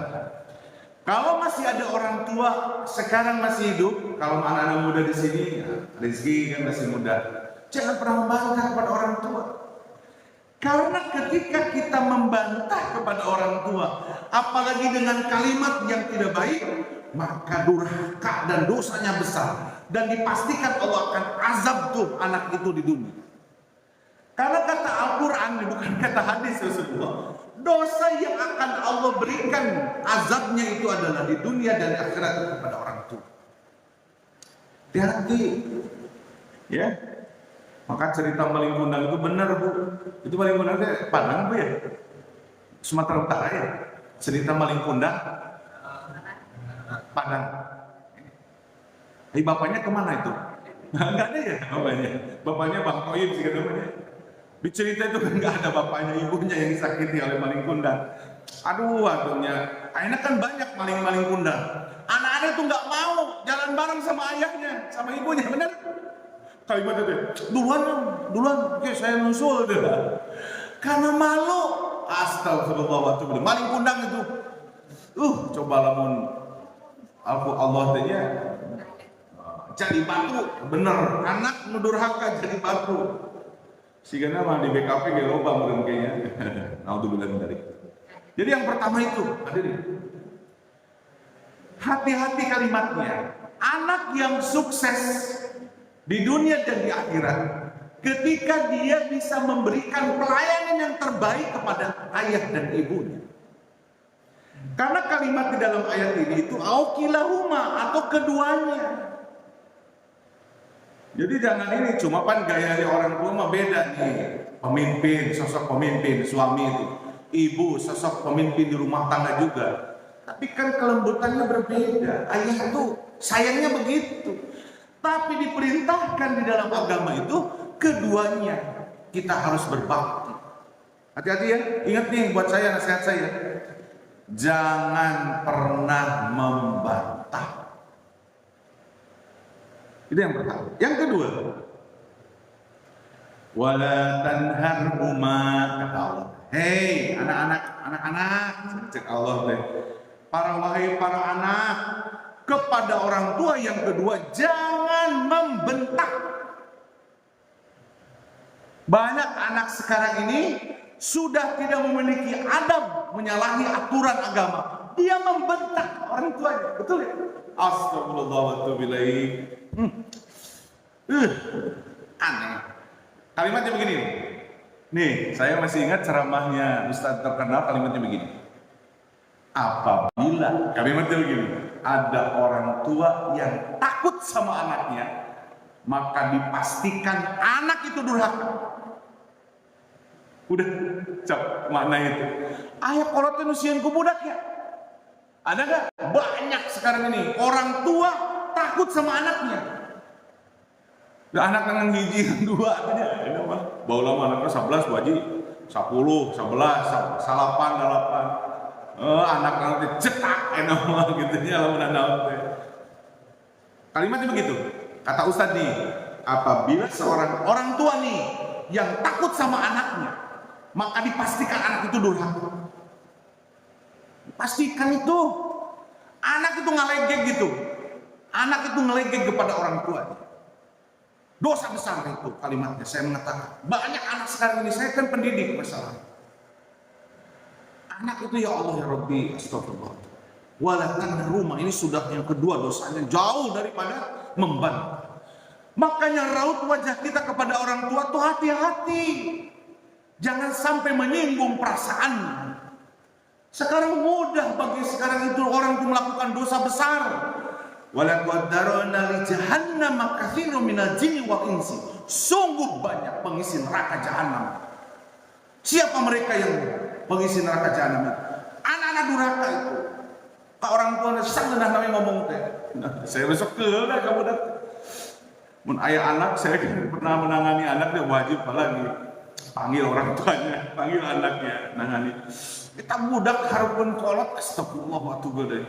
Kalau masih ada orang tua sekarang masih hidup, kalau anak-anak muda di sini, ya, Rizky kan masih muda, jangan pernah membantah kepada orang tua. Karena ketika kita membantah kepada orang tua, apalagi dengan kalimat yang tidak baik, maka durhaka dan dosanya besar. Dan dipastikan Allah akan azab tuh anak itu di dunia. Karena kata Al-Quran, bukan kata hadis Rasulullah, dosa yang akan Allah berikan azabnya itu adalah di dunia dan akhirat kepada orang tua. Hati-hati, ya. Maka cerita maling kundang itu benar bu. Itu maling kundang itu Padang bu ya, Sumatera Utara ya. Cerita maling kundang Padang. Bapaknya kemana itu? Nggak ada ya bapaknya. Bapaknya Bang Toib sih namanya. Di cerita itu kan nggak ada bapaknya, ibunya yang disakiti oleh maling kundang. Aduh, aduhnya. Akhirnya kan banyak maling-maling kundang. Anak-anak itu nggak mau jalan bareng sama ayahnya, sama ibunya, benar? Kalimat itu, duluan, oke saya nusul deh. Karena malu, astagfirullahaladzim, maling kundang itu. Coba lamun Allah tanya, jadi batu, bener, anak nudurhaka jadi batu. Sehingga nama di BKP gak loba mungkin kayaknya. Naudzubillah min dzalik. Jadi yang pertama itu, hadirin. Hati-hati kalimatnya. Anak yang sukses di dunia dan di akhirat ketika dia bisa memberikan pelayanan yang terbaik kepada ayah dan ibunya. Karena kalimat di dalam ayat ini itu aukilahuma atau keduanya. Jadi jangan ini cuma kan gaya orang tua mah beda nih. Pemimpin, sosok pemimpin, suami itu. Ibu, sosok pemimpin di rumah tangga juga. Tapi kan kelembutannya berbeda. Ayah itu sayangnya begitu. Tapi diperintahkan di dalam agama itu keduanya kita harus berbakti. Hati-hati ya, ingat nih buat saya, nasihat saya. Jangan pernah membantah. Itu yang pertama. Yang kedua, wala tanharhuma, kata Allah. Hei anak-anak, cek Allah deh. Wahai para anak, kepada orang tua yang kedua jangan membentak. Banyak anak sekarang ini sudah tidak memiliki adab, menyalahi aturan agama. Dia membentak orang tuanya, betul ya? Astagfirullahaladzim. Aneh. Kalimatnya begini. Nih, saya masih ingat ceramahnya Ustadz terkenal, kalimatnya begini. Apabila, kalimatnya begini, ada orang tua yang takut sama anaknya, maka dipastikan anak itu durhaka. Udah, cak makna itu. Ayah kolotnya nusian ku budaknya. Ada nggak? Banyak sekarang ini orang tua takut sama anaknya. Nah, anak nang hiji dua aja, ini mah. Bawa lama anaknya 11 wajib, 10, 11, 8. Anak nanti cetak enak mah gitu nya lamun naon teh. Kalimatnya begitu. Kata Ustadz nih, apabila seorang orang tua nih yang takut sama anaknya, maka dipastikan anak itu durhaka. Pastikan itu. Anak itu ngalegek gitu. Anak itu ngelegek kepada orang tuanya. Dosa besar itu kalimatnya. Saya mengatakan, banyak anak sekarang ini, saya kan pendidik masalah. Anak itu, ya Allah ya Rabbi, astagfirullah. Walakan rumah ini sudah yang kedua dosanya, jauh daripada membantu. Makanya raut wajah kita kepada orang tua tuh hati-hati. Jangan sampai menyinggung perasaan. Sekarang mudah bagi sekarang itu orang itu melakukan dosa besar. Walaqad darana li jahannam katsirun minal jinni wal insi. Sungguh banyak pengisi neraka jahanam. Siapa mereka yang pengisi neraka jahanam itu? Anak-anak durhaka itu. Ka orang tua sang dah namanya ngomong teh. Nah, saya besok keul dah kamu dah. Mun aya anak, saya kan pernah menangani anak, dia wajib apalagi panggil orang tuanya, panggil anaknya, nangani. Kita budak harupun kolot, astagfirullah wa atubu ilaih.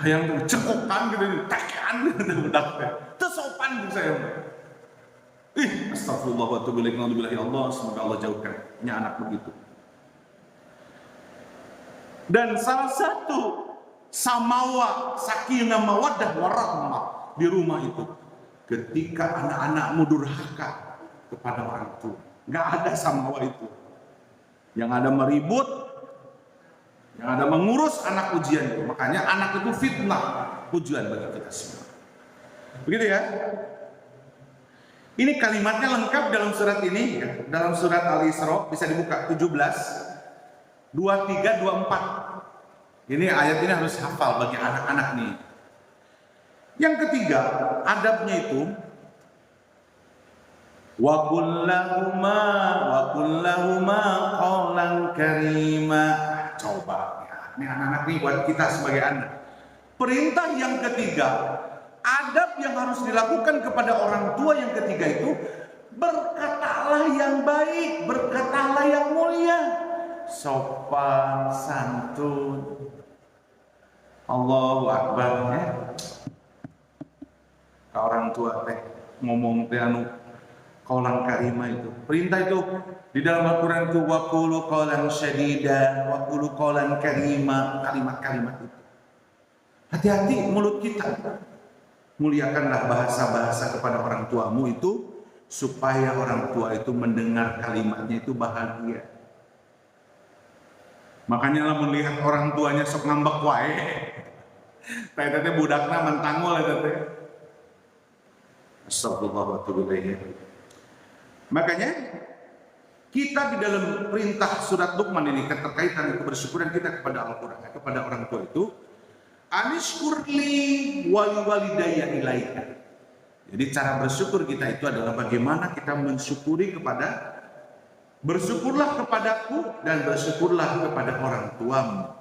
Yang cekokan gitu, tekan gitu budak teh. Teu sopan gitu saya. Astagfirullah wa atubu ilaih. Naudzubillah ya Allah, semoga Allah jauhkan nya anak begitu. Dan salah satu samawa sakinah mawaddah warahmah di rumah itu ketika anak-anakmu durhaka kepada orang tua. Nggak ada samawa itu. Yang ada meribut, yang ada mengurus anak ujian itu. Makanya anak itu fitnah, ujian bagi kita semua. Begitu ya. Ini kalimatnya lengkap dalam surat ini ya. Dalam surat Al-Isra bisa dibuka 17 23 24. Ini ayat ini harus hafal bagi anak-anak nih. Yang ketiga, adabnya itu wa kullahuma qawlan karima. Coba ya, ini anak-anak nih buat kita sebagai anak. Perintah yang ketiga, adab yang harus dilakukan kepada orang tua yang ketiga itu, berkatalah yang baik, berkatalah yang mulia, sopan, santun. Allahu Akbar ya. Ke orang tua teh ngomong teh anu qaulan karima itu. Perintah itu di dalam Al-Qur'an itu wa qulu qaulan syadida wa qulu qaulan karima, kalimat-kalimat itu. Hati-hati mulut kita. Muliakanlah bahasa-bahasa kepada orang tuamu itu supaya orang tua itu mendengar kalimatnya itu bahagia. Makanya lah melihat orang tuanya sok ngambek wae. Teh budakna mentangul eta teh. Astagfirullah wa atubu ilaih. Makanya kita di dalam perintah surat Luqman ini keterkaitan kebersyukuran kita kepada Al-Qur'an, kepada orang tua itu anishkurli wali walidayya ilaika. Jadi cara bersyukur kita itu adalah bagaimana kita mensyukuri kepada, bersyukurlah kepadaku dan bersyukurlah kepada orang tuamu.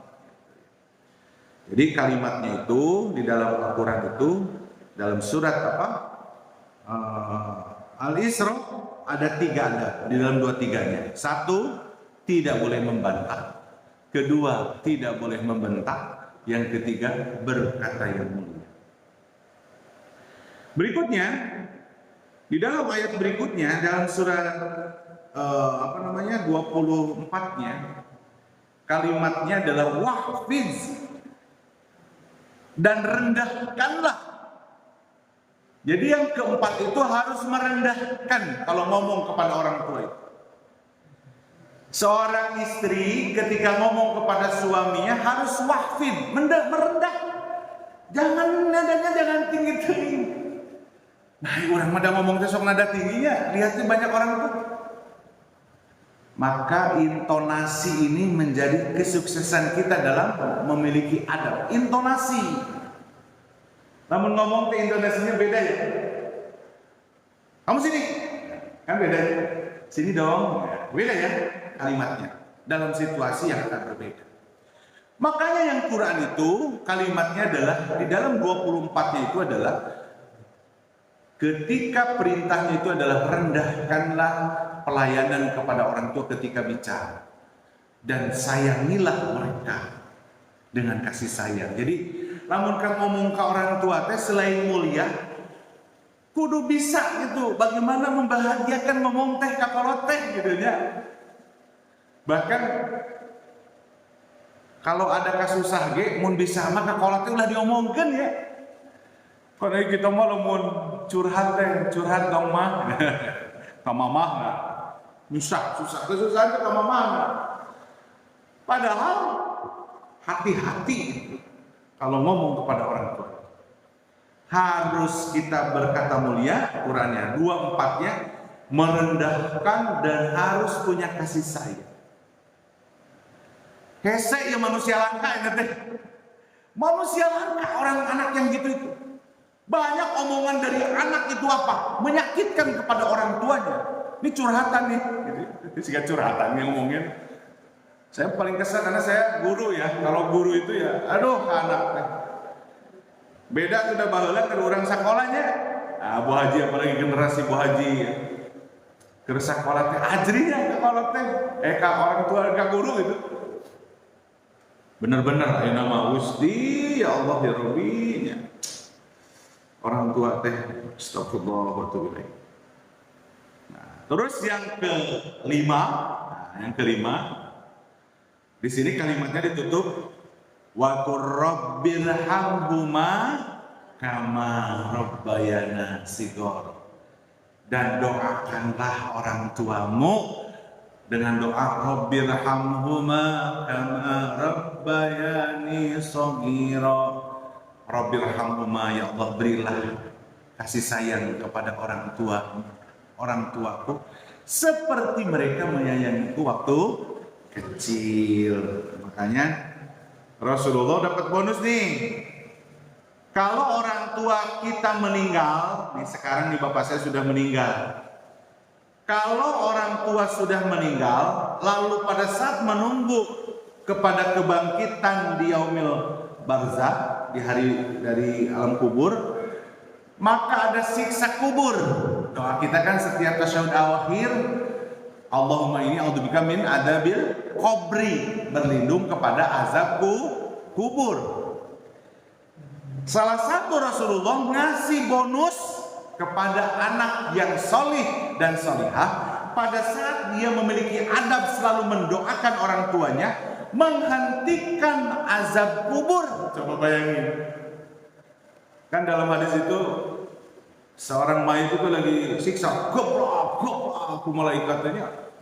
Jadi kalimatnya itu di dalam Al-Quran itu dalam surat apa? Al-Isra ada 3 adab di dalam 2-3-nya. 1, tidak boleh membantah. 2, tidak boleh membentak. Yang 3, berkata yang mulia. Berikutnya di dalam ayat berikutnya dalam surat 24-nya kalimatnya adalah wahfiz dan rendahkanlah. Jadi yang keempat itu harus merendahkan kalau ngomong kepada orang tua itu. Seorang istri ketika ngomong kepada suaminya harus wahfid, merendah. Jangan nadanya jangan tinggi-tinggi. Nah, orang mada ngomong sok nada tingginya, lihatnya banyak orang tuh. Maka intonasi ini menjadi kesuksesan kita dalam memiliki adab. Intonasi. Namun ngomong ke Indonesianya beda ya. Kamu sini, kan beda ya. Sini dong, beda ya kalimatnya. Dalam situasi yang akan berbeda. Makanya yang Quran itu kalimatnya adalah di dalam 24-nya itu adalah ketika perintahnya itu adalah rendahkanlah pelayanan kepada orang tua ketika bicara dan sayangilah mereka dengan kasih sayang. Jadi namun kan ngomong ke orang tua teh selain mulia kudu bisa gitu bagaimana membahagiakan ngomong teh kakolot teh gitu nya. Bahkan kalau ada kasusah ge mun bisa mah kakolot teh ulah diomongkeun ya. Kalau kita mau lamun curhat dong mah, ke mamah nggak? Susah, kesusahan ke mamah nggak? Padahal hati-hati kalau ngomong kepada orang tua. Harus kita berkata mulia, Qurannya 24-nya, merendahkan dan harus punya kasih sayang. Hese ya manusia langka ya teh. Manusia langka orang anak yang gitu itu. Banyak omongan dari anak itu apa? Menyakitkan kepada orang tuanya. Ini curhatan nih. Ini juga curhatan yang ngomongin. Saya paling kesal karena saya guru ya. Kalau guru itu ya, aduh anak teh. Beda sudah baheula ke orang sekolahnya. Nah, Bu Haji apalagi generasi Bu Haji ya. Ke sekolah teh ajrinya ke sekolah teh. Ka orang tua ka guru gitu. Bener-bener ayeuna mah Gusti ya Allah ya Rabbinya. Orang tua teh astagfirullah wa atubu ilaih. Nah, terus yang kelima, di sini kalimatnya ditutup wa qur rabbirhamhuma kama rabbayana shighar. Dan doakanlah orang tuamu dengan doa rabbirhamhuma kama rabbayani shaghira. Rabbirhamhuma, ya Allah berilah kasih sayang kepada orang tuaku seperti mereka menyayangiku waktu kecil. Makanya Rasulullah dapat bonus nih. Kalau orang tua kita meninggal, nih sekarang nih bapak saya sudah meninggal. Kalau orang tua sudah meninggal, lalu pada saat menunggu kepada kebangkitan di yaumil barzakh, di hari dari alam kubur, maka ada siksa kubur. Doa kita kan setiap tasyahud akhir, Allahumma inni a'udzubika min adabil qabri, berlindung kepada azab kubur. Salah satu Rasulullah ngasih bonus kepada anak yang solih dan solihah pada saat dia memiliki adab selalu mendoakan orang tuanya, menghentikan azab kubur. Coba bayangin. Kan dalam hadis itu seorang mayit itu lagi siksa, goblok aku malaikatnya.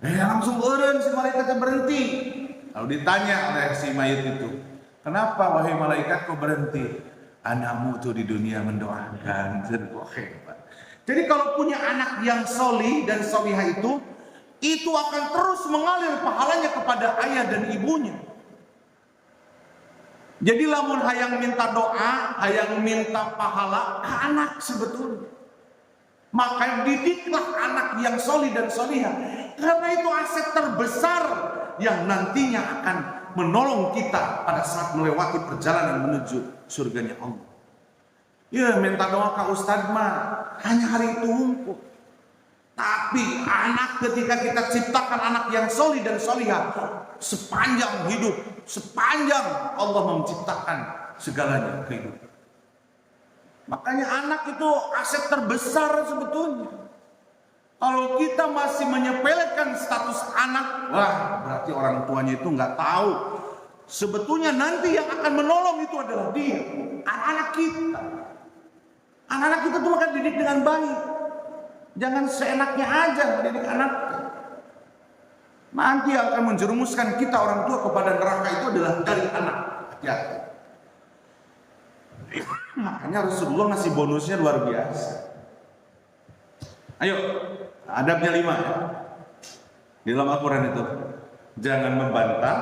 Langsung eureun si malaikatnya berhenti. Lalu ditanya oleh si mayit itu, "Kenapa wahai malaikat kok berhenti?" "Anakmu tuh di dunia mendoakan." Jadi kalau punya anak yang soli dan solihah itu akan terus mengalir pahalanya kepada ayah dan ibunya. Jadi lamun hayang minta doa, hayang minta pahala ke anak sebetulnya. Maka didiklah anak yang solih dan solihah, karena itu aset terbesar yang nantinya akan menolong kita pada saat melewati perjalanan menuju surganya Allah. Ya minta doa ke Ustadz mah hanya hari itu hukum. Tapi anak ketika kita ciptakan anak yang solih dan solihah, sepanjang hidup, sepanjang Allah menciptakan segalanya kehidupan. Makanya anak itu aset terbesar sebetulnya. Kalau kita masih menyepelekan status anak, wah berarti orang tuanya itu nggak tahu. Sebetulnya nanti yang akan menolong itu adalah dia, anak-anak kita. Anak-anak kita tuh akan didik dengan baik. Jangan seenaknya aja mendidik anak. Nanti yang akan menjerumuskan kita orang tua kepada neraka itu adalah dari anak. Ya. Makanya Rasulullah ngasih bonusnya luar biasa. Ayo, adabnya 5 ya. Di dalam Al-Quran itu, jangan membantah,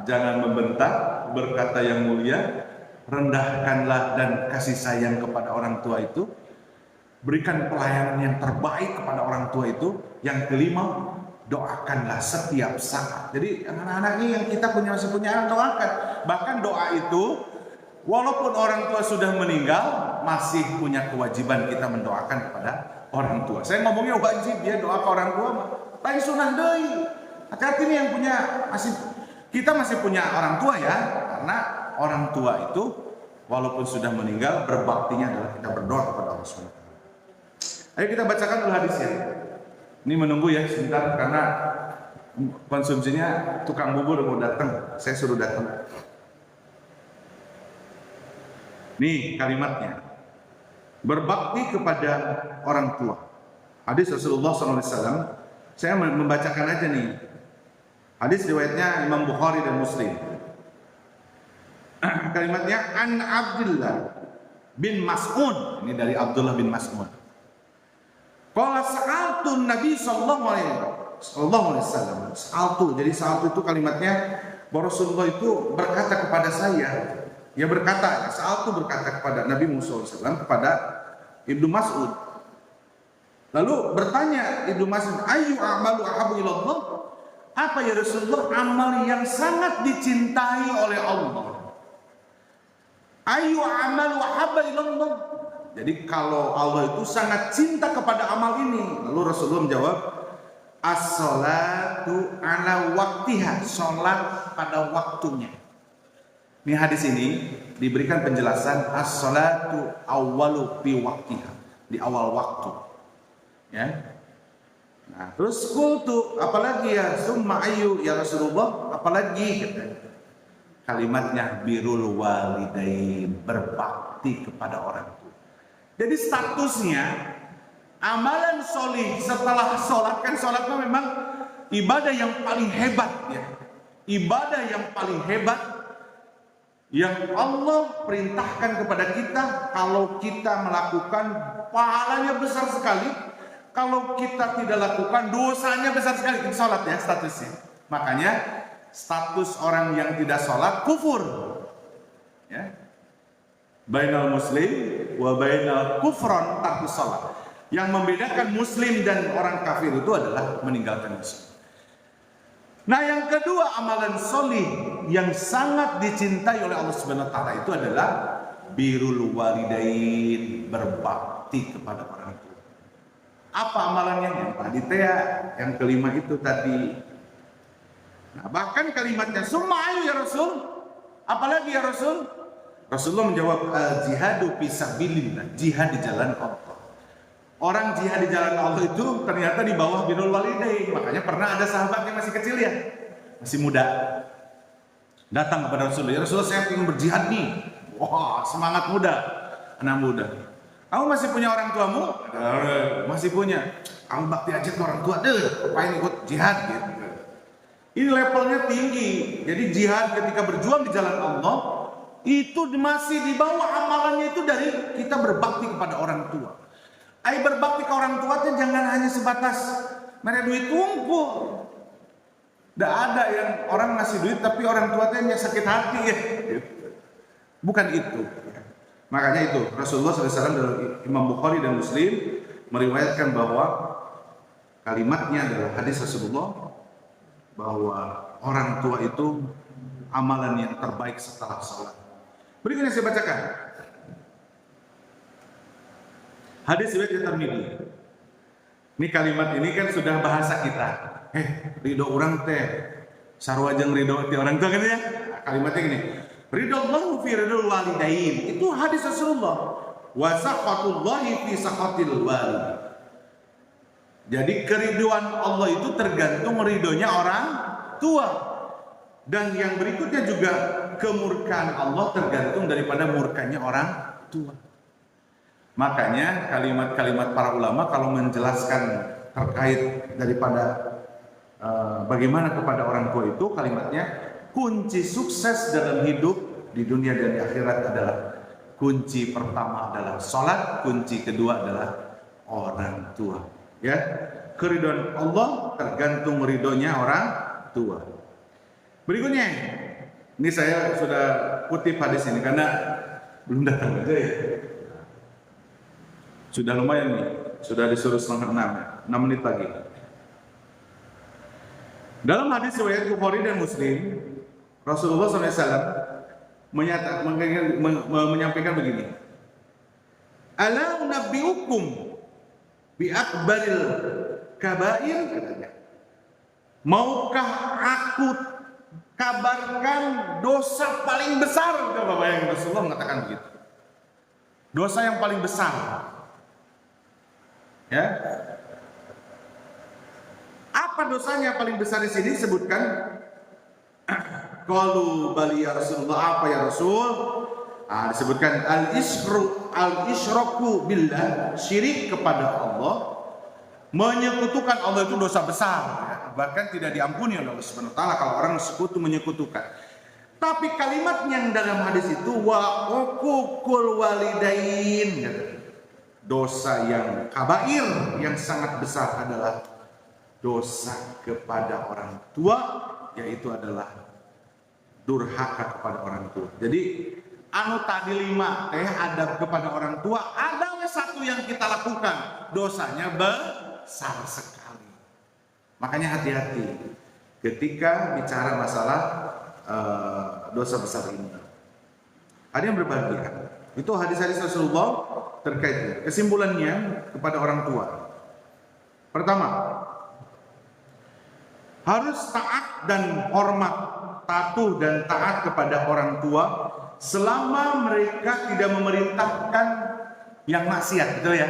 jangan membentak, berkata yang mulia, rendahkanlah dan kasih sayang kepada orang tua itu. Berikan pelayanan yang terbaik kepada orang tua itu. Yang kelima, doakanlah setiap saat. Jadi anak-anak ini yang kita masih punya anak, doakan. Bahkan doa itu, walaupun orang tua sudah meninggal, masih punya kewajiban kita mendoakan kepada orang tua. Saya ngomongnya wajib ya, doa ke orang tua mah. Lain sunah deui. Hati-hati nih yang punya, kita masih punya orang tua ya, karena orang tua itu walaupun sudah meninggal, berbaktinya adalah kita berdoa kepada Allah SWT. Ayo kita bacakan dulu hadisnya. Ini menunggu ya sebentar karena konsumsinya tukang bubur mau datang, saya suruh datang. Nih kalimatnya. berbakti kepada orang tua. Hadis Rasulullah SAW, saya membacakan aja nih. Hadis riwayatnya Imam Bukhari dan Muslim. Kalimatnya an Abdullah bin Mas'ud, ini dari Abdullah bin Mas'ud. Qala sa'altu Nabi sallallahu alaihi wasallam. Sa'altu, jadi sa'altu itu kalimatnya bahwa Rasulullah itu berkata kepada saya. Dia berkata, sa'altu berkata kepada Nabi Muhammad SAW kepada Ibnu Mas'ud. Lalu bertanya Ibnu Mas'ud, "Ayyu a'malu ahabbu ilallah?" Apa ya Rasulullah amal yang sangat dicintai oleh Allah? Ayyu a'malu ahabbu ilallah? Jadi kalau Allah itu sangat cinta kepada amal ini, lalu Rasulullah menjawab, "As-salatu ala waktiha." Salat pada waktunya. Ini hadis ini diberikan penjelasan as-salatu awwalu fi waktiha, di awal waktu. Ya. Nah, terus qultu, apalagi ya summa ayyu ya Rasulullah, apalagi katanya. Kalimatnya birrul walidain, berbakti kepada orang tua. Jadi statusnya amalan solih setelah sholat, kan sholat memang ibadah yang paling hebat ya. Ibadah yang paling hebat yang Allah perintahkan kepada kita, kalau kita melakukan pahalanya besar sekali, kalau kita tidak lakukan dosanya besar sekali. Itu sholat ya statusnya. Makanya status orang yang tidak sholat kufur ya. Bainal muslim wa bainal kufron tarkus sholat. Yang membedakan muslim dan orang kafir itu adalah meninggalkan sholat. Nah, yang kedua amalan solih yang sangat dicintai oleh Allah Subhanahu wa taala itu adalah birrul walidain, berbakti kepada orang tua. Apa amalannya? Yang tadi yang kelima itu tadi. Nah, bahkan kalimatnya summa ayu ya Rasul. Apalagi ya Rasul? Rasulullah menjawab, jihadu fisabilillah, jihad di jalan Allah. Orang jihad di jalan Allah itu ternyata di bawah birrul walidain. Makanya pernah ada sahabat yang masih kecil ya, masih muda, datang kepada Rasulullah, "Ya Rasulullah, saya ingin berjihad nih." Wah, semangat muda, anak muda. "Kamu masih punya orang tuamu?" "Masih punya." "Kamu bakti aja ke orang tua deh, ngapain ikut jihad gitu." Ini levelnya tinggi. Jadi jihad ketika berjuang di jalan Allah itu masih di bawah amalannya itu dari kita berbakti kepada orang tua. Berbakti ke orang tua itu jangan hanya sebatas mereka duit tumpul. Tidak ada yang orang ngasih duit tapi orang tua itu sakit hati ya. Bukan itu. Makanya itu Rasulullah SAW dalam Imam Bukhari dan Muslim meriwayatkan bahwa kalimatnya adalah hadis Rasulullah bahwa orang tua itu amalan yang terbaik setelah sholat. Berikutnya saya bacakan. Hadis riwayat Tirmidzi. Ini kalimat ini kan sudah bahasa kita. Ridho orang teh sarwajeng ridho ti orang tua kan ya. Kalimatnya gini. Ridallahu fi ridul walidain. Itu hadis Rasulullah. Wa sakhatullahi fi sakhatil walid. Jadi keriduan Allah itu tergantung ridhonya orang tua. Dan yang berikutnya juga kemurkaan Allah tergantung daripada murkanya orang tua. Makanya kalimat-kalimat para ulama kalau menjelaskan terkait daripada bagaimana kepada orang tua itu, kalimatnya kunci sukses dalam hidup di dunia dan di akhirat adalah kunci pertama adalah sholat, kunci kedua adalah orang tua. Ya, keridhaan Allah tergantung ridhonya orang tua. Berikutnya, ini saya sudah kutip hadis ini karena belum datang aja ya. Sudah lumayan nih, sudah disuruh 5:30, 6 menit lagi. Dalam hadis riwayat Bukhari dan Muslim, Rasulullah SAW menyampaikan begini. Ala unabbiukum bi akbaril kabair, katanya. Maukah aku kabarkan dosa paling besar? Coba bayangin, Rasulullah mengatakan begitu. Dosa yang paling besar. Ya. Apa dosanya paling besar di sini disebutkan? Qalu bali ya Rasulullah, apa ya Rasul? disebutkan al-isyraku billah, syirik kepada Allah, menyekutukan Allah itu dosa besar, ya. Bahkan tidak diampuni oleh Allah Subhanahu wa taala kalau orang sekutu menyekutukan. Tapi kalimat yang dalam hadis itu wa uququl walidain, gitu. Dosa yang kabair, yang sangat besar adalah dosa kepada orang tua, yaitu adalah durhaka kepada orang tua. Jadi anu tadi 5 adab kepada orang tua, ada satu yang kita lakukan, dosanya besar sekali. Makanya hati-hati ketika bicara masalah dosa besar ini. Ada yang berbahagia. Itu hadis-hadis Rasulullah terkait. Kesimpulannya kepada orang tua. Pertama, harus taat dan hormat, patuh dan taat kepada orang tua selama mereka tidak memerintahkan yang maksiat, betul ya?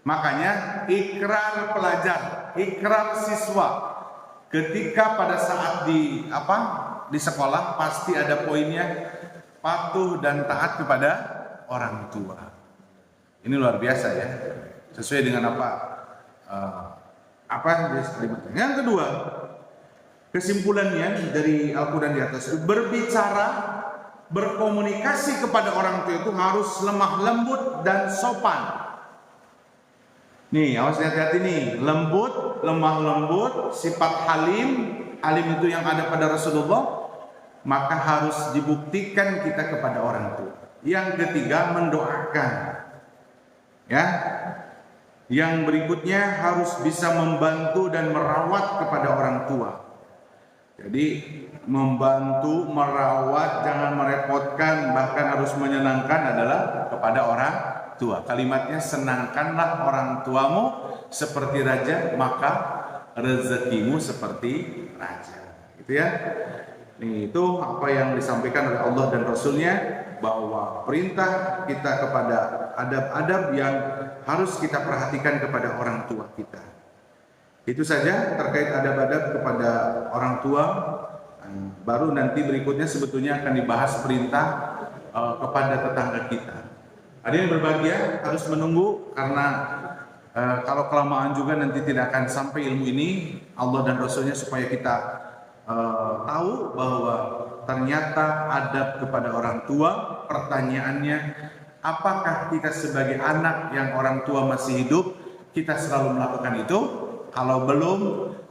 Makanya ikrar pelajar, ikrar siswa, ketika pada saat di sekolah pasti ada poinnya, patuh dan taat kepada orang tua. Ini luar biasa ya, sesuai dengan apa kalimatnya. Yang kedua, kesimpulannya dari Al-Quran di atas, berbicara, berkomunikasi kepada orang tua itu harus lemah lembut dan sopan. Nih, awas hati-hati nih, lembut, lemah lembut, sifat halim. Halim itu yang ada pada Rasulullah, maka harus dibuktikan kita kepada orang tua. Yang ketiga, mendoakan. Ya. Yang berikutnya harus bisa membantu dan merawat kepada orang tua. Jadi membantu, merawat, jangan merepotkan, bahkan harus menyenangkan adalah kepada orang tua. Kalimatnya, senangkanlah orang tuamu seperti raja, maka rezekimu seperti raja. Gitu ya. Nih, itu apa yang disampaikan oleh Allah dan Rasulnya, bahwa perintah kita kepada adab-adab yang harus kita perhatikan kepada orang tua kita. Itu saja terkait adab-adab kepada orang tua. Baru nanti berikutnya sebetulnya akan dibahas perintah kepada tetangga kita. Ada yang berbahagia harus menunggu, karena kalau kelamaan juga nanti tidak akan sampai ilmu ini, Allah dan Rasulnya, supaya kita tahu bahwa ternyata adab kepada orang tua, pertanyaannya, apakah kita sebagai anak yang orang tua masih hidup, kita selalu melakukan itu? Kalau belum,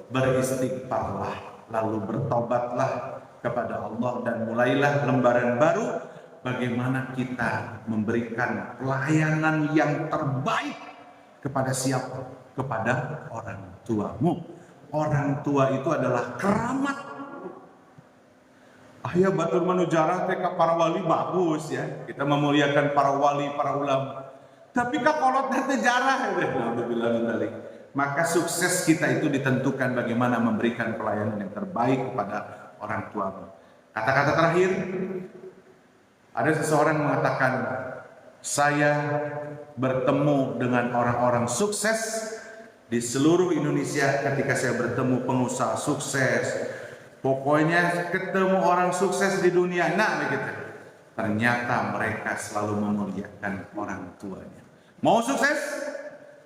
beristighfarlah, lalu bertobatlah kepada Allah dan mulailah lembaran baru, bagaimana kita memberikan pelayanan yang terbaik kepada siapa? Kepada orang tuamu. Orang tua itu adalah keramat. Ayah batur manujarah teka para wali bagus ya. Kita memuliakan para wali, para ulama. Tapi kakolotnya sejarah ya. Maka sukses kita itu ditentukan bagaimana memberikan pelayanan yang terbaik kepada orang tua. Kata-kata terakhir, ada seseorang mengatakan, saya bertemu dengan orang-orang sukses di seluruh Indonesia ketika saya bertemu pengusaha sukses. Pokoknya ketemu orang sukses di dunia, begitu. Ternyata mereka selalu memuliakan orang tuanya. Mau sukses?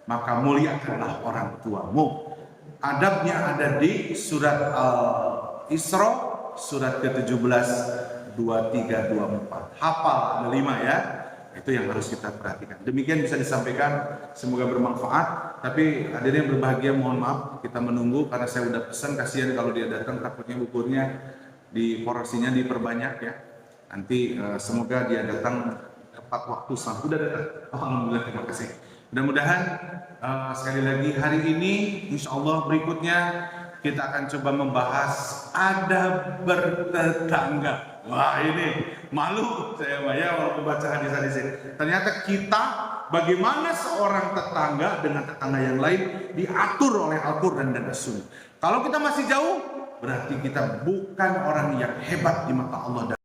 Maka muliakanlah orang tuamu. Adabnya ada di surat Al-Isra, surat ke-17, 23, 24. Hafal, ada 5 ya. Itu yang harus kita perhatikan. Demikian bisa disampaikan, semoga bermanfaat. Tapi hadirin yang berbahagia, mohon maaf kita menunggu karena saya udah pesan, kasihan kalau dia datang takutnya bukurnya di porsinya diperbanyak ya. Nanti semoga dia datang tepat waktu, udah datang. Alhamdulillah, terima kasih. Mudah-mudahan sekali lagi hari ini insya Allah berikutnya kita akan coba membahas adab bertetangga. Wah, ini malu saya ya kalau membaca hadis-hadis ini. Ternyata kita, bagaimana seorang tetangga dengan tetangga yang lain diatur oleh Al-Quran dan As-Sunnah. Kalau kita masih jauh, berarti kita bukan orang yang hebat di mata Allah.